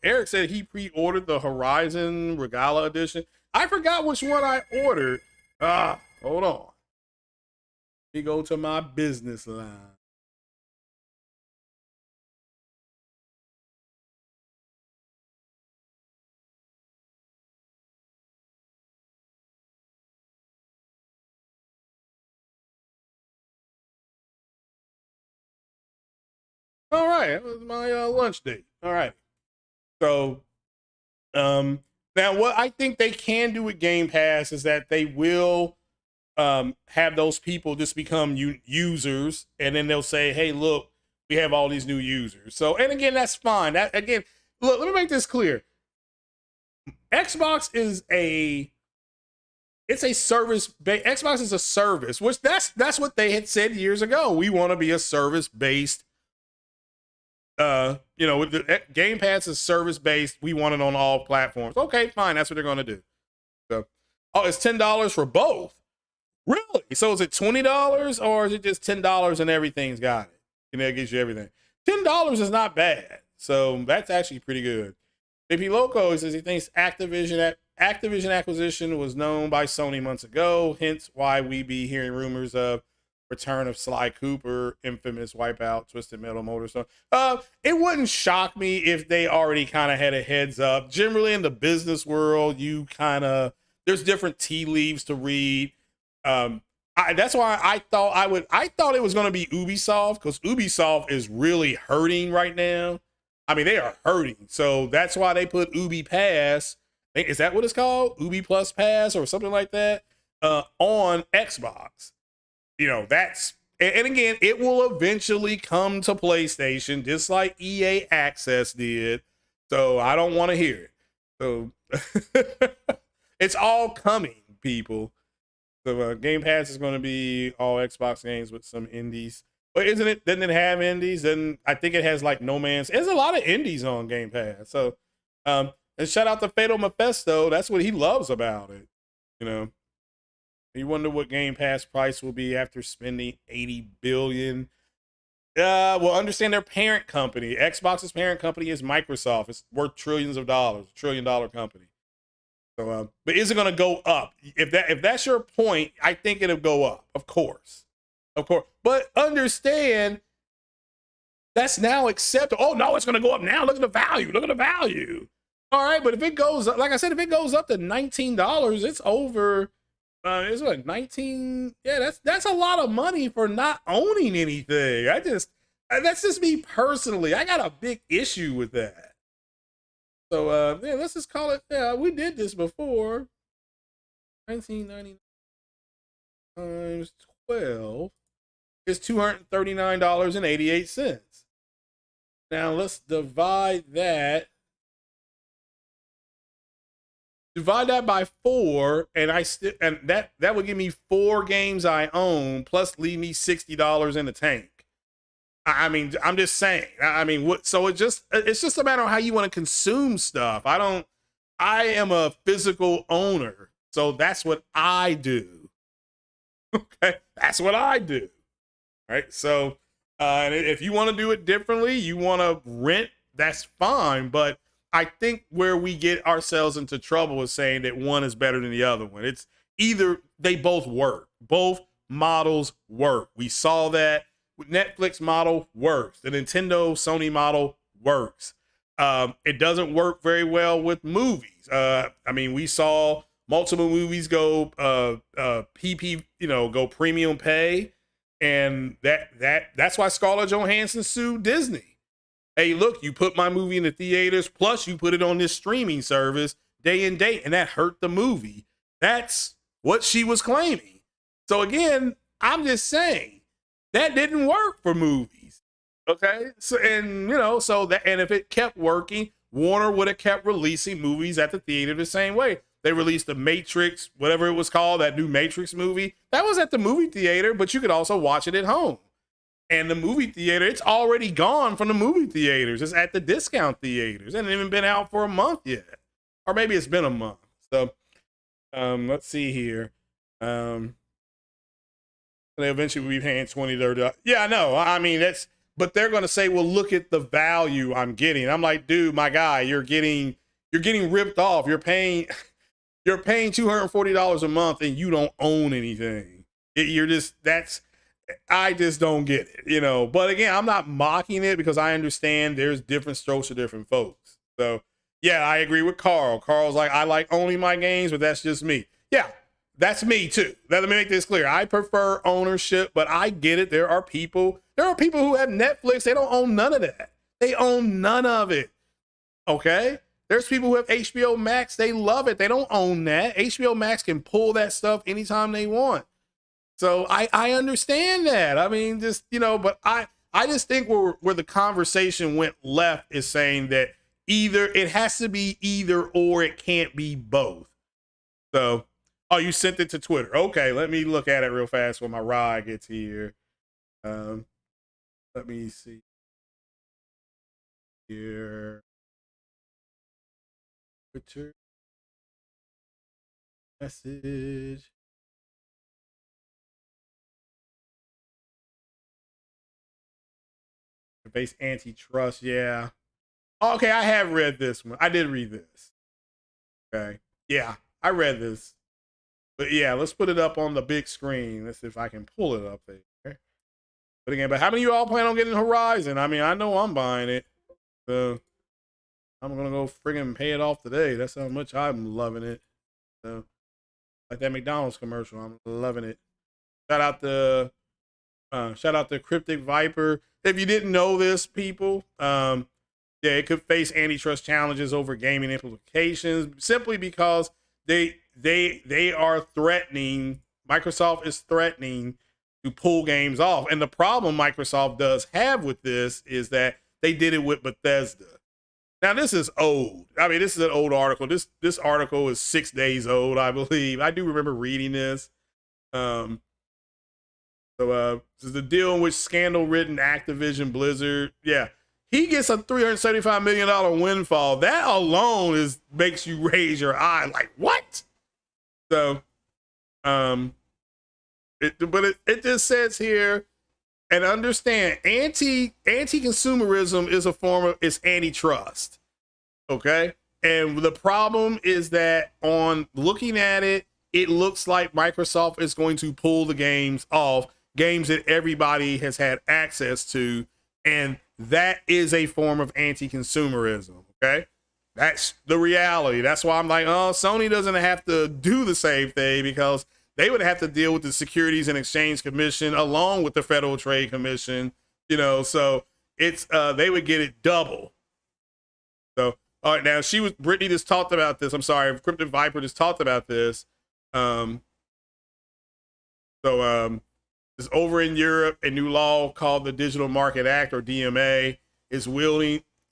Speaker 2: Eric said he pre-ordered the Horizon Regala edition. I forgot which one I ordered. Hold on. Let me go to my business line. All right, that was my lunch date. All right. So, now what I think they can do with Game Pass is that they will have those people just become users, and then they'll say, "Hey, look, we have all these new users." So, and again, that's fine. That again, look, let me make this clear. Xbox is a service. Xbox is a service, which that's what they had said years ago. We want to be a service based. With the Game Pass is service based. We want it on all platforms. Okay, fine. That's what they're going to do. So, it's $10 for both. Really? So is it $20 or is it just $10 and everything's got it? That gives you everything. $10 is not bad. So that's actually pretty good. JP Loco says he thinks Activision acquisition was known by Sony months ago, hence why we be hearing rumors of return of Sly Cooper, infamous Wipeout, Twisted Metal Motorstone. It wouldn't shock me if they already kind of had a heads up. Generally in the business world, there's different tea leaves to read. That's why I thought it was going to be Ubisoft, because Ubisoft is really hurting right now. They are hurting. So that's why they put Ubi Pass. Is that what it's called? Ubi Plus Pass or something like that on Xbox. And again, it will eventually come to PlayStation, just like EA Access did. So I don't want to hear it. So it's all coming, people. So Game Pass is going to be all Xbox games with some indies. But isn't it? Doesn't it have indies? Then I think it has like No Man's. There's a lot of indies on Game Pass. So, and shout out to Fatal Mephisto. That's what he loves about it. You wonder what Game Pass price will be after spending $80 billion. Well, understand their parent company. Xbox's parent company is Microsoft. It's worth trillions of dollars, $1 trillion company. So, but is it going to go up? If that's your point, I think it'll go up. Of course. But understand that's now accepted. Oh no, it's going to go up now. Look at the value. All right, but if it goes up, like I said, if it goes up to $19, it's over. It's like 19. Yeah, that's a lot of money for not owning anything. That's just me personally. I got a big issue with that. So let's just call it. Yeah, we did this before. 1999. times 12 is $239.88. Now let's divide that by 4, and that would give me 4 games I own plus leave me $60 in the tank. I mean, I'm just saying. I mean, so it's just a matter of how you want to consume stuff. I am a physical owner, so that's what I do. Okay, that's what I do. Right. So, and if you want to do it differently, you want to rent, that's fine. But I think where we get ourselves into trouble is saying that one is better than the other one. It's either they both work. Both models work. We saw that. Netflix model works. The Nintendo Sony model works. It doesn't work very well with movies. I mean, we saw multiple movies go PP, go premium pay, and that's why Scarlett Johansson sued Disney. Hey, look, you put my movie in the theaters, plus you put it on this streaming service day and date, and that hurt the movie. That's what she was claiming. So again, I'm just saying that didn't work for movies. Okay. So, and if it kept working, Warner would have kept releasing movies at the theater the same way. They released the Matrix, whatever it was called, that new Matrix movie. That was at the movie theater, but you could also watch it at home. And the movie theater, it's already gone from the movie theaters. It's at the discount theaters. It hasn't even been out for a month yet. Or maybe it's been a month. So let's see here. They eventually will be paying $20, $30. Yeah, I know. I mean, but they're going to say, well, look at the value I'm getting. I'm like, dude, my guy, you're getting ripped off. You're paying $240 a month and you don't own anything. I just don't get it, But again, I'm not mocking it because I understand there's different strokes for different folks. So yeah, I agree with Carl. Carl's like, I like owning my games, but that's just me. Yeah, that's me too. Let me make this clear. I prefer ownership, but I get it. There are people who have Netflix. They don't own none of that. They own none of it. Okay. There's people who have HBO Max. They love it. They don't own that. HBO Max can pull that stuff anytime they want. So I understand that. I mean, just, but I just think where the conversation went left is saying that either it has to be either or, it can't be both. So, oh, you sent it to Twitter. Okay, let me look at it real fast when my ride gets here. Let me see here. Twitter message. Base antitrust, yeah. Okay, I have read this one. I did read this. Okay, yeah, I read this. But yeah, let's put it up on the big screen. Let's see if I can pull it up there. But again, how many of you all plan on getting Horizon? I mean, I know I'm buying it. So I'm gonna go friggin' pay it off today. That's how much I'm loving it. So like that McDonald's commercial, I'm loving it. Shout out to Cryptic Viper. If you didn't know this, people, yeah, it could face antitrust challenges over gaming implications simply because they are threatening. Microsoft is threatening to pull games off, and the problem Microsoft does have with this is that they did it with Bethesda. Now this is old. I mean, this is an old article. This article is 6 days old, I believe. I do remember reading this. So this is the deal in which scandal-ridden Activision Blizzard, yeah, he gets a $375 million windfall. That alone makes you raise your eye, like, what? So, it just says here, and understand, anti-consumerism is a form of, it's antitrust, okay? And the problem is that on looking at it, it looks like Microsoft is going to pull the games off, games that everybody has had access to, and that is a form of anti-consumerism, okay? That's the reality. That's why I'm like, oh, Sony doesn't have to do the same thing because they would have to deal with the Securities and Exchange Commission along with the Federal Trade Commission, so it's they would get it double. So, all right, now Brittany just talked about this. I'm sorry, Cryptic Viper just talked about this. So it's over in Europe. A new law called the Digital Market Act, or DMA, is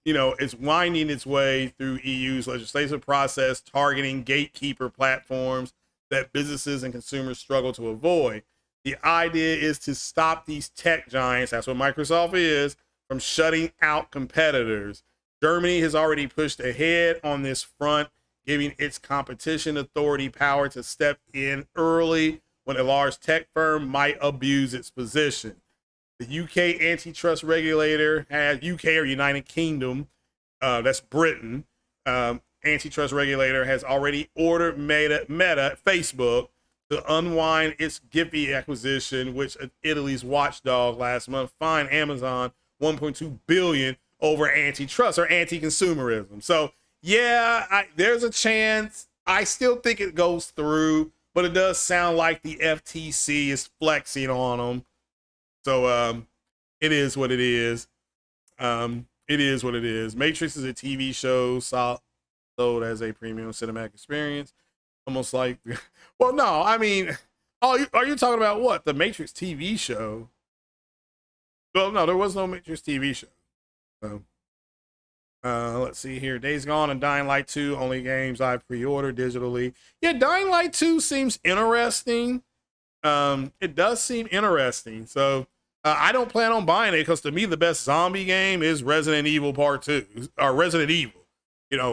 Speaker 2: it's winding its way through EU's legislative process, targeting gatekeeper platforms that businesses and consumers struggle to avoid. The idea is to stop these tech giants, that's what Microsoft is, from shutting out competitors. Germany has already pushed ahead on this front, giving its competition authority power to step in early when a large tech firm might abuse its position. The UK antitrust regulator has, UK or United Kingdom, that's Britain, antitrust regulator has already ordered Meta, Facebook, to unwind its Giphy acquisition, which Italy's watchdog last month fined Amazon $1.2 billion over antitrust or anti-consumerism. So yeah, there's a chance. I still think it goes through, but it does sound like the FTC is flexing on them. So it is what it is. It is what it is. Matrix is a TV show sold as a premium cinematic experience. Almost like, well, no, I mean, are you talking about what? The Matrix TV show? Well, no, there was no Matrix TV show. So, let's see here. Days Gone and Dying Light 2, only games I pre-ordered digitally. Yeah, Dying Light 2 seems interesting. It does seem interesting. So, I don't plan on buying it because to me, the best zombie game is Resident Evil Part 2, or Resident Evil.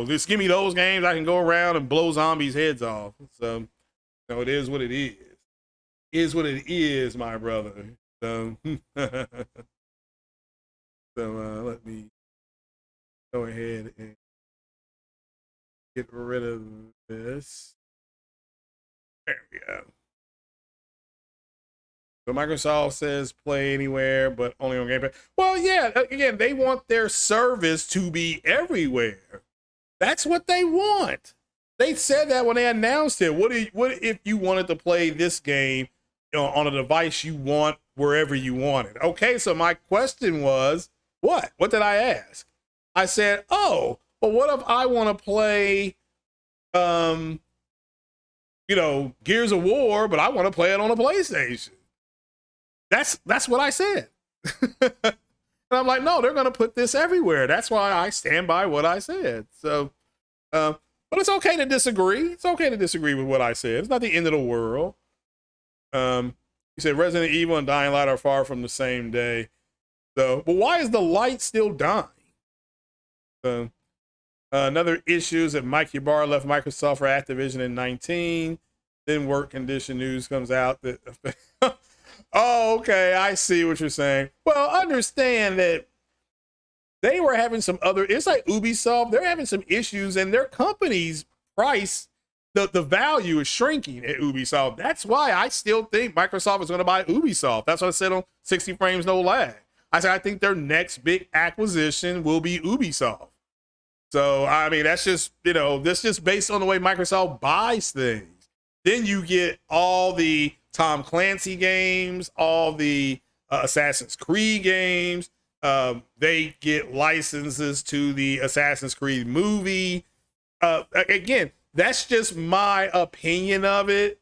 Speaker 2: Just give me those games. I can go around and blow zombies' heads off. So, it is what it is. It is what it is, my brother. So, let me go ahead and get rid of this. There we go. So Microsoft says play anywhere, but only on Game Pass. Well, yeah, again, they want their service to be everywhere. That's what they want. They said that when they announced it. What if you wanted to play this game on a device you want wherever you want it? Okay, so my question was, what? What did I ask? I said, oh, well, what if I want to play, Gears of War, but I want to play it on a PlayStation? That's what I said. And I'm like, no, they're going to put this everywhere. That's why I stand by what I said. So, but it's okay to disagree. It's okay to disagree with what I said. It's not the end of the world. You said Resident Evil and Dying Light are far from the same day. So, but why is the light still dying? Another issue is that Mike Ybarra left Microsoft for Activision in 2019. Then work condition news comes out that oh, okay, I see what you're saying. Well, understand that they were having some other, it's like Ubisoft, they're having some issues and their company's price, the value is shrinking at Ubisoft. That's why I still think Microsoft is going to buy Ubisoft. That's what I said on 60 Frames No Lag. I said, I think their next big acquisition will be Ubisoft. So, I mean, that's just, that's just based on the way Microsoft buys things. Then you get all the Tom Clancy games, all the Assassin's Creed games. They get licenses to the Assassin's Creed movie. Again, that's just my opinion of it,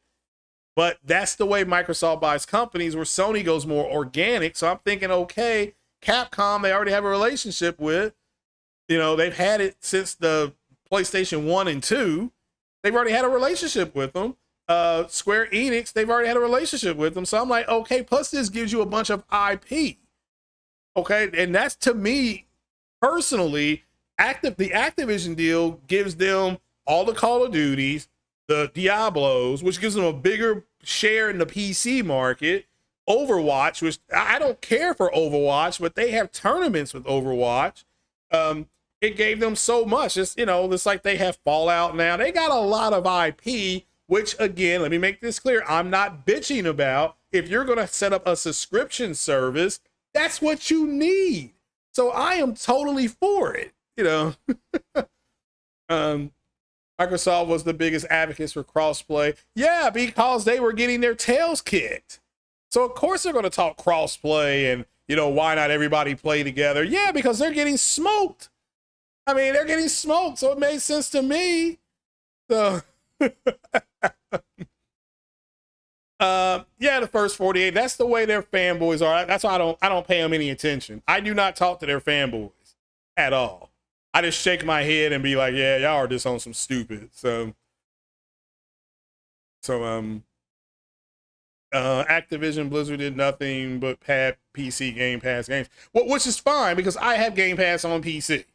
Speaker 2: but that's the way Microsoft buys companies, where Sony goes more organic. So I'm thinking, okay, Capcom, they already have a relationship with. They've had it since the PlayStation 1 and 2. They've already had a relationship with them. Square Enix, they've already had a relationship with them. So I'm like, okay, plus this gives you a bunch of IP. Okay, and that's, to me, personally, the Activision deal gives them all the Call of Duties, the Diablos, which gives them a bigger share in the PC market. Overwatch, which I don't care for Overwatch, but they have tournaments with Overwatch. It gave them so much. It's like they have Fallout now. They got a lot of IP, which, again, let me make this clear, I'm not bitching about. If you're going to set up a subscription service, that's what you need. So I am totally for it. Microsoft was the biggest advocates for crossplay. Yeah, because they were getting their tails kicked. So of course they're going to talk crossplay and, why not everybody play together? Yeah, because they're getting smoked. I mean, they're getting smoked. So it made sense to me. So Yeah, the first 48. That's the way their fanboys are. That's why I don't pay them any attention. I do not talk to their fanboys at all. I just shake my head and be like, yeah, y'all are just on some stupid. Activision Blizzard did nothing but pad PC Game Pass games. Well, which is fine because I have Game Pass on PC.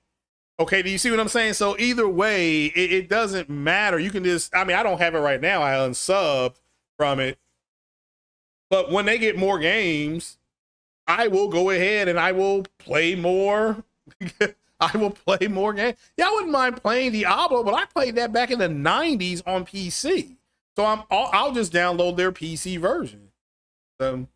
Speaker 2: Okay, do you see what I'm saying? So either way, it doesn't matter. You can just, I mean, I don't have it right now. I unsubbed from it. But when they get more games, I will go ahead and I will play more. I will play more games. Yeah, I wouldn't mind playing Diablo, but I played that back in the 90s on PC. So I'll just download their PC version. So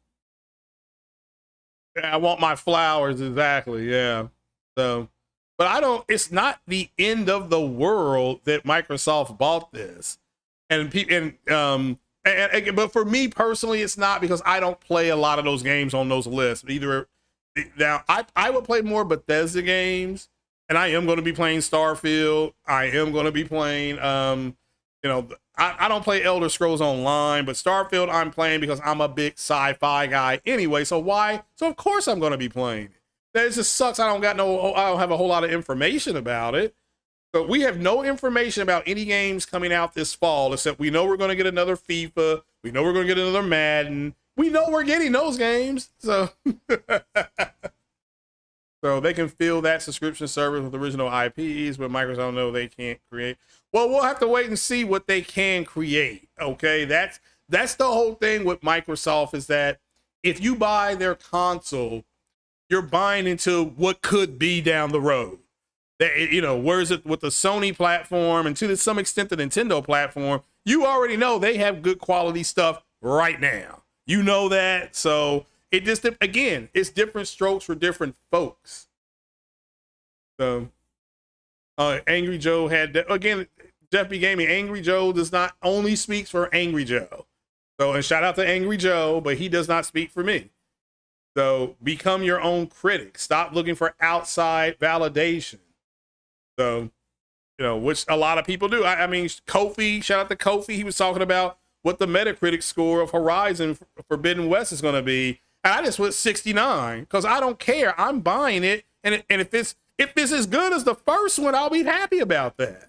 Speaker 2: I want my flowers, exactly. Yeah. So, but I don't. It's not the end of the world that Microsoft bought this, but for me personally, it's not because I don't play a lot of those games on those lists. Either now, I would play more Bethesda games, and I am going to be playing Starfield. I am going to be playing, I don't play Elder Scrolls Online, but Starfield I'm playing because I'm a big sci-fi guy anyway. So why? So of course I'm going to be playing it. That just sucks. I don't have a whole lot of information about it. But we have no information about any games coming out this fall, except we know we're going to get another FIFA. We know we're going to get another Madden. We know we're getting those games. So, so they can fill that subscription service with original IPs, but Microsoft know they can't create. Well, we'll have to wait and see what they can create. Okay, that's the whole thing with Microsoft is that if you buy their console, you're buying into what could be down the road. Whereas it with the Sony platform and to some extent the Nintendo platform, you already know they have good quality stuff right now. You know that. So it just, again, it's different strokes for different folks. So Angry Joe had, again, Jeff B. Gaming, Angry Joe does not only speaks for Angry Joe. So, and shout out to Angry Joe, but he does not speak for me. So become your own critic. Stop looking for outside validation. So, which a lot of people do. I mean, Kofi, shout out to Kofi. He was talking about what the Metacritic score of Horizon Forbidden West is going to be. And I just went 69 because I don't care. I'm buying it. And if it's as good as the first one, I'll be happy about that.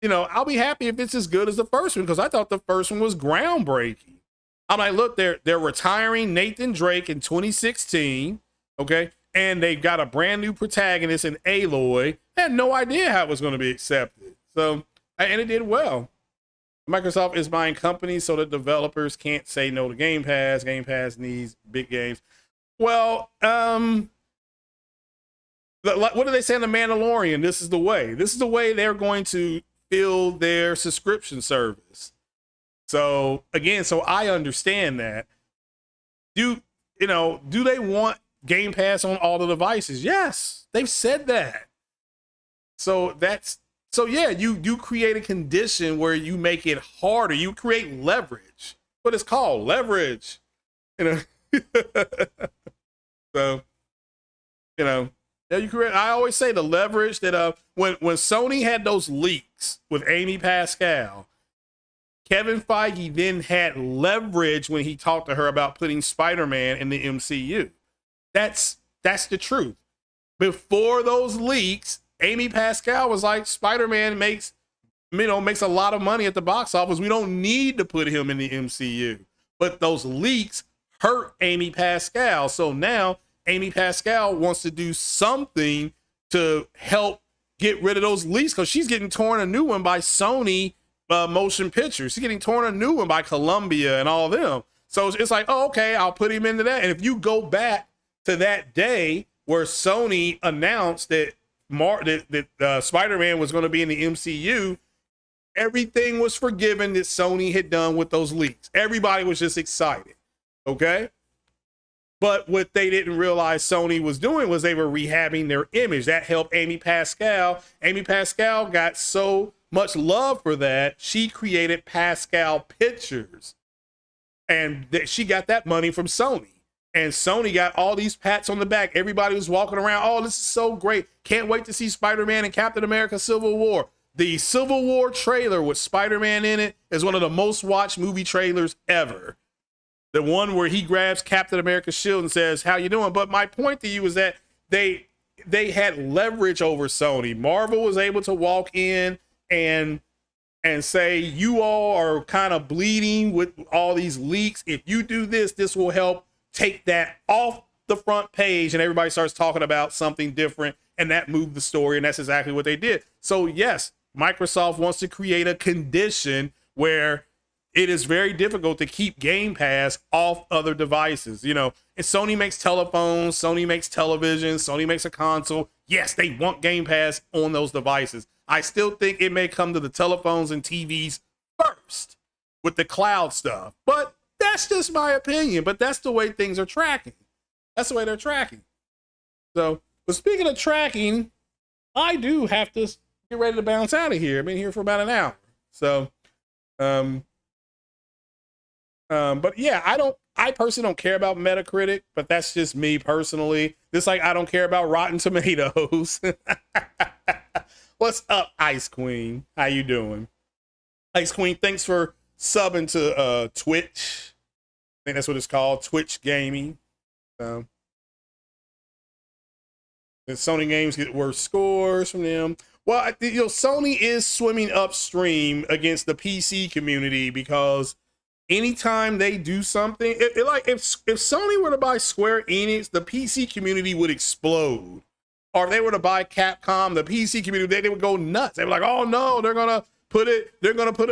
Speaker 2: I'll be happy if it's as good as the first one because I thought the first one was groundbreaking. I'm like, look, they're retiring Nathan Drake in 2016. Okay. And they got a brand new protagonist in Aloy. I had no idea how it was going to be accepted. So, and it did well. Microsoft is buying companies so that developers can't say no to Game Pass. Game Pass needs big games. Well, what do they say in The Mandalorian? This is the way. This is the way they're going to fill their subscription service. So, again, so I understand that. Do they want Game Pass on all the devices? Yes, they've said that. So yeah, you create a condition where you make it harder. You create leverage. What it's called, leverage. So, yeah, you create. I always say the leverage that when Sony had those leaks with Amy Pascal, Kevin Feige then had leverage when he talked to her about putting Spider-Man in the MCU. That's the truth. Before those leaks, Amy Pascal was like, Spider-Man makes a lot of money at the box office. We don't need to put him in the MCU. But those leaks hurt Amy Pascal. So now Amy Pascal wants to do something to help get rid of those leaks because she's getting torn a new one by Sony Motion Pictures. She's getting torn a new one by Columbia and all of them. So it's like, oh, okay, I'll put him into that. And if you go back to that day where Sony announced that Spider-Man was going to be in the MCU, everything was forgiven that Sony had done with those leaks. Everybody was just excited. Okay. But what they didn't realize Sony was doing was they were rehabbing their image. That helped Amy Pascal. Amy Pascal got so much love for that, she created Pascal Pictures. And she got that money from Sony. And Sony got all these pats on the back. Everybody was walking around, oh, this is so great. Can't wait to see Spider-Man and Captain America Civil War. The Civil War trailer with Spider-Man in it is one of the most watched movie trailers ever. The one where he grabs Captain America's shield and says, "How you doing?" But my point to you is that they had leverage over Sony. Marvel was able to walk in and say, "You all are kind of bleeding with all these leaks. If you do this, this will help take that off the front page," and everybody starts talking about something different, and that moved the story, and that's exactly what they did. So yes, Microsoft wants to create a condition where it is very difficult to keep Game Pass off other devices. You know, and Sony makes telephones, Sony makes television, Sony makes a console. Yes, they want Game Pass on those devices. I still think it may come to the telephones and TVs first with the cloud stuff, but that's just my opinion. But that's the way things are tracking. That's the way they're tracking. So, but speaking of tracking, I do have to get ready to bounce out of here. I've been here for about an hour. So, but yeah, I personally don't care about Metacritic, but that's just me personally. Just like I don't care about Rotten Tomatoes. What's up, Ice Queen? How you doing? Ice Queen, thanks for subbing to Twitch. I think that's what it's called, Twitch Gaming. The Sony games get worse scores from them. Well, you know, Sony is swimming upstream against the PC community because anytime they do something, like if Sony were to buy Square Enix, the PC community would explode. Or if they were to buy Capcom, the PC community, they would go nuts. They were like, "Oh no, they're gonna put it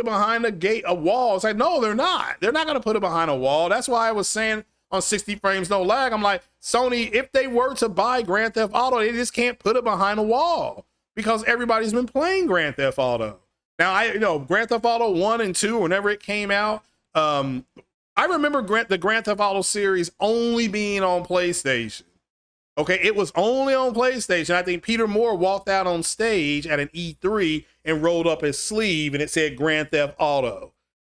Speaker 2: behind a wall." It's like, no, they're not. They're not gonna put it behind a wall. That's why I was saying on 60 frames no lag, I'm like, Sony, if they were to buy Grand Theft Auto, they just can't put it behind a wall because everybody's been playing Grand Theft Auto. Now Grand Theft Auto 1 and 2, whenever it came out, I remember the Grand Theft Auto series only being on PlayStation. Okay, it was only on PlayStation. I think Peter Moore walked out on stage at an E3 and rolled up his sleeve and it said Grand Theft Auto.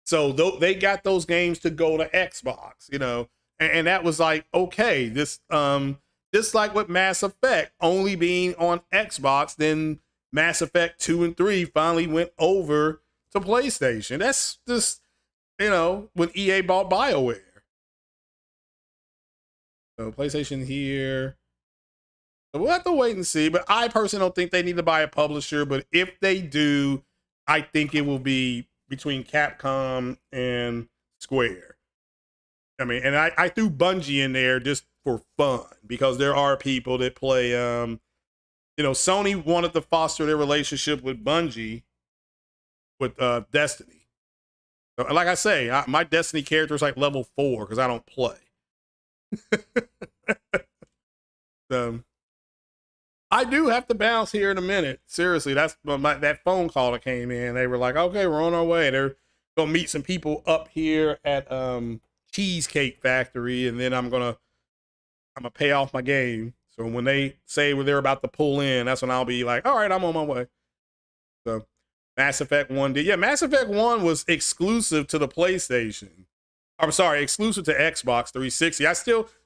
Speaker 2: So they got those games to go to Xbox, you know, and that was like, okay, this like with Mass Effect only being on Xbox, then Mass Effect 2 and 3 finally went over to PlayStation. That's just, you know, when EA bought BioWare. So PlayStation here. So we'll have to wait and see, but I personally don't think they need to buy a publisher, but if they do, I think it will be between Capcom and Square. I mean, and I threw Bungie in there just for fun because there are people that play, you know, Sony wanted to foster their relationship with Bungie with Destiny. So, like I say, my Destiny character is like level 4 because I don't play. So, I do have to bounce here in a minute. Seriously, that's that phone call that came in. They were like, "Okay, we're on our way." They're gonna meet some people up here at Cheesecake Factory, and then I'm gonna pay off my game. So when they say they're about to pull in, that's when I'll be like, "All right, I'm on my way." So Mass Effect 1 did. Yeah, Mass Effect 1 was exclusive to the PlayStation. I'm sorry, exclusive to Xbox 360.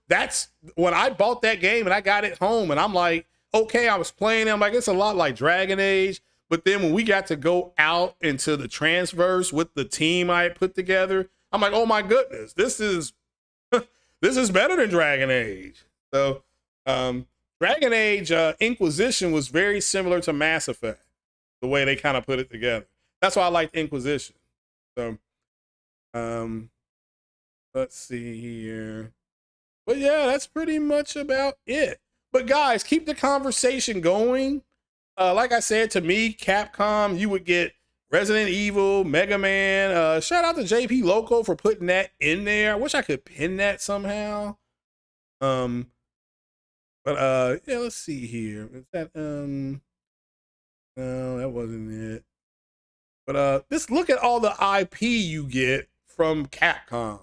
Speaker 2: That's when I bought that game and I got it home and I'm like, okay, I was playing it. I'm like, it's a lot like Dragon Age. But then when we got to go out into the transverse with the team I had put together, I'm like, oh my goodness, this is this is better than Dragon Age. So Dragon Age Inquisition was very similar to Mass Effect, the way they kind of put it together. That's why I liked Inquisition. So let's see here. But yeah, that's pretty much about it. But guys, keep the conversation going. Like I said, to me, Capcom, you would get Resident Evil, Mega Man. Shout out to JP Loco for putting that in there. I wish I could pin that somehow. But yeah, let's see here. Is that no, that wasn't it. But just look at all the IP you get from Capcom.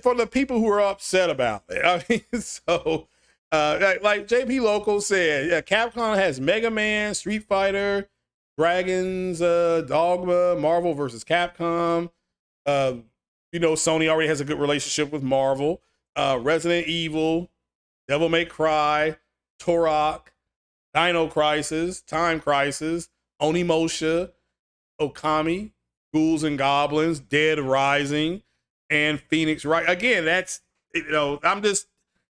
Speaker 2: For the people who are upset about it. I mean, so like JP Loco said, yeah, Capcom has Mega Man, Street Fighter, Dragons, Dogma, Marvel versus Capcom. You know, Sony already has a good relationship with Marvel. Resident Evil, Devil May Cry, Turok, Dino Crisis, Time Crisis, Onimusha, Okami, Ghouls and Goblins, Dead Rising, and Phoenix Wright. Again, that's, you know,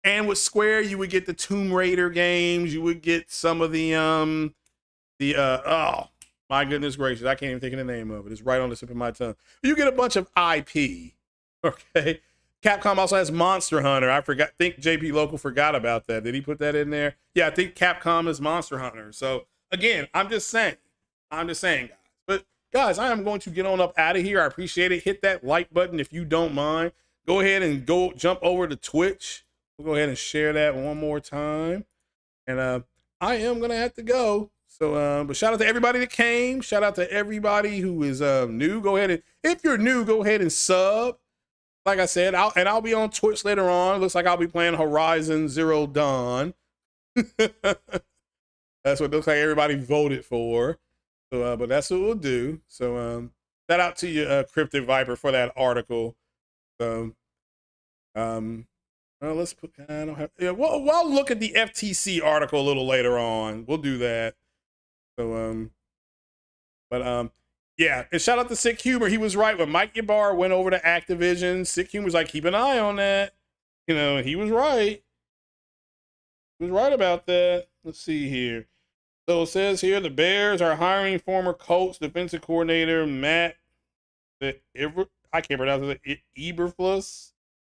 Speaker 2: and with Square, you would get the Tomb Raider games. You would get some of oh my goodness gracious, I can't even think of the name of it. It's right on the tip of my tongue. You get a bunch of IP. Okay. Capcom also has Monster Hunter. I think JP Local forgot about that. Did he put that in there? Yeah, I think Capcom is Monster Hunter. So again, I'm just saying, guys. But guys, I am going to get on up out of here. I appreciate it. Hit that like button if you don't mind. Go ahead and jump over to Twitch. We'll go ahead and share that one more time. And I am gonna have to go. So but shout out to everybody that came. Shout out to everybody who is new. Go ahead and, if you're new, go ahead and sub. Like I said, I'll be on Twitch later on. Looks like I'll be playing Horizon Zero Dawn. That's what it looks like everybody voted for. So but that's what we'll do. So shout out to you, Cryptic Viper, for that article. So well, let's put. I don't have. Yeah, we'll look at the FTC article a little later on. We'll do that. So but yeah, and shout out to Sick Humor. He was right when Mike Ybarra went over to Activision. Sick Humor's like, keep an eye on that. You know, he was right. He was right about that. Let's see here. So it says here the Bears are hiring former Colts defensive coordinator Matt I can't pronounce it, Eberflus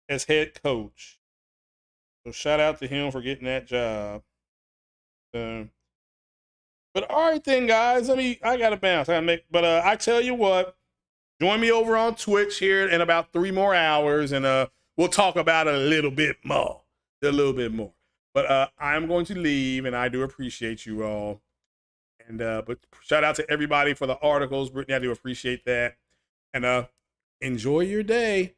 Speaker 2: as head coach. So shout out to him for getting that job. But all right then, guys. I gotta bounce. But I tell you what, join me over on Twitch here in about 3 more hours, and we'll talk about it a little bit more. But I'm going to leave, and I do appreciate you all. And but shout out to everybody for the articles, Brittany. I do appreciate that. And enjoy your day.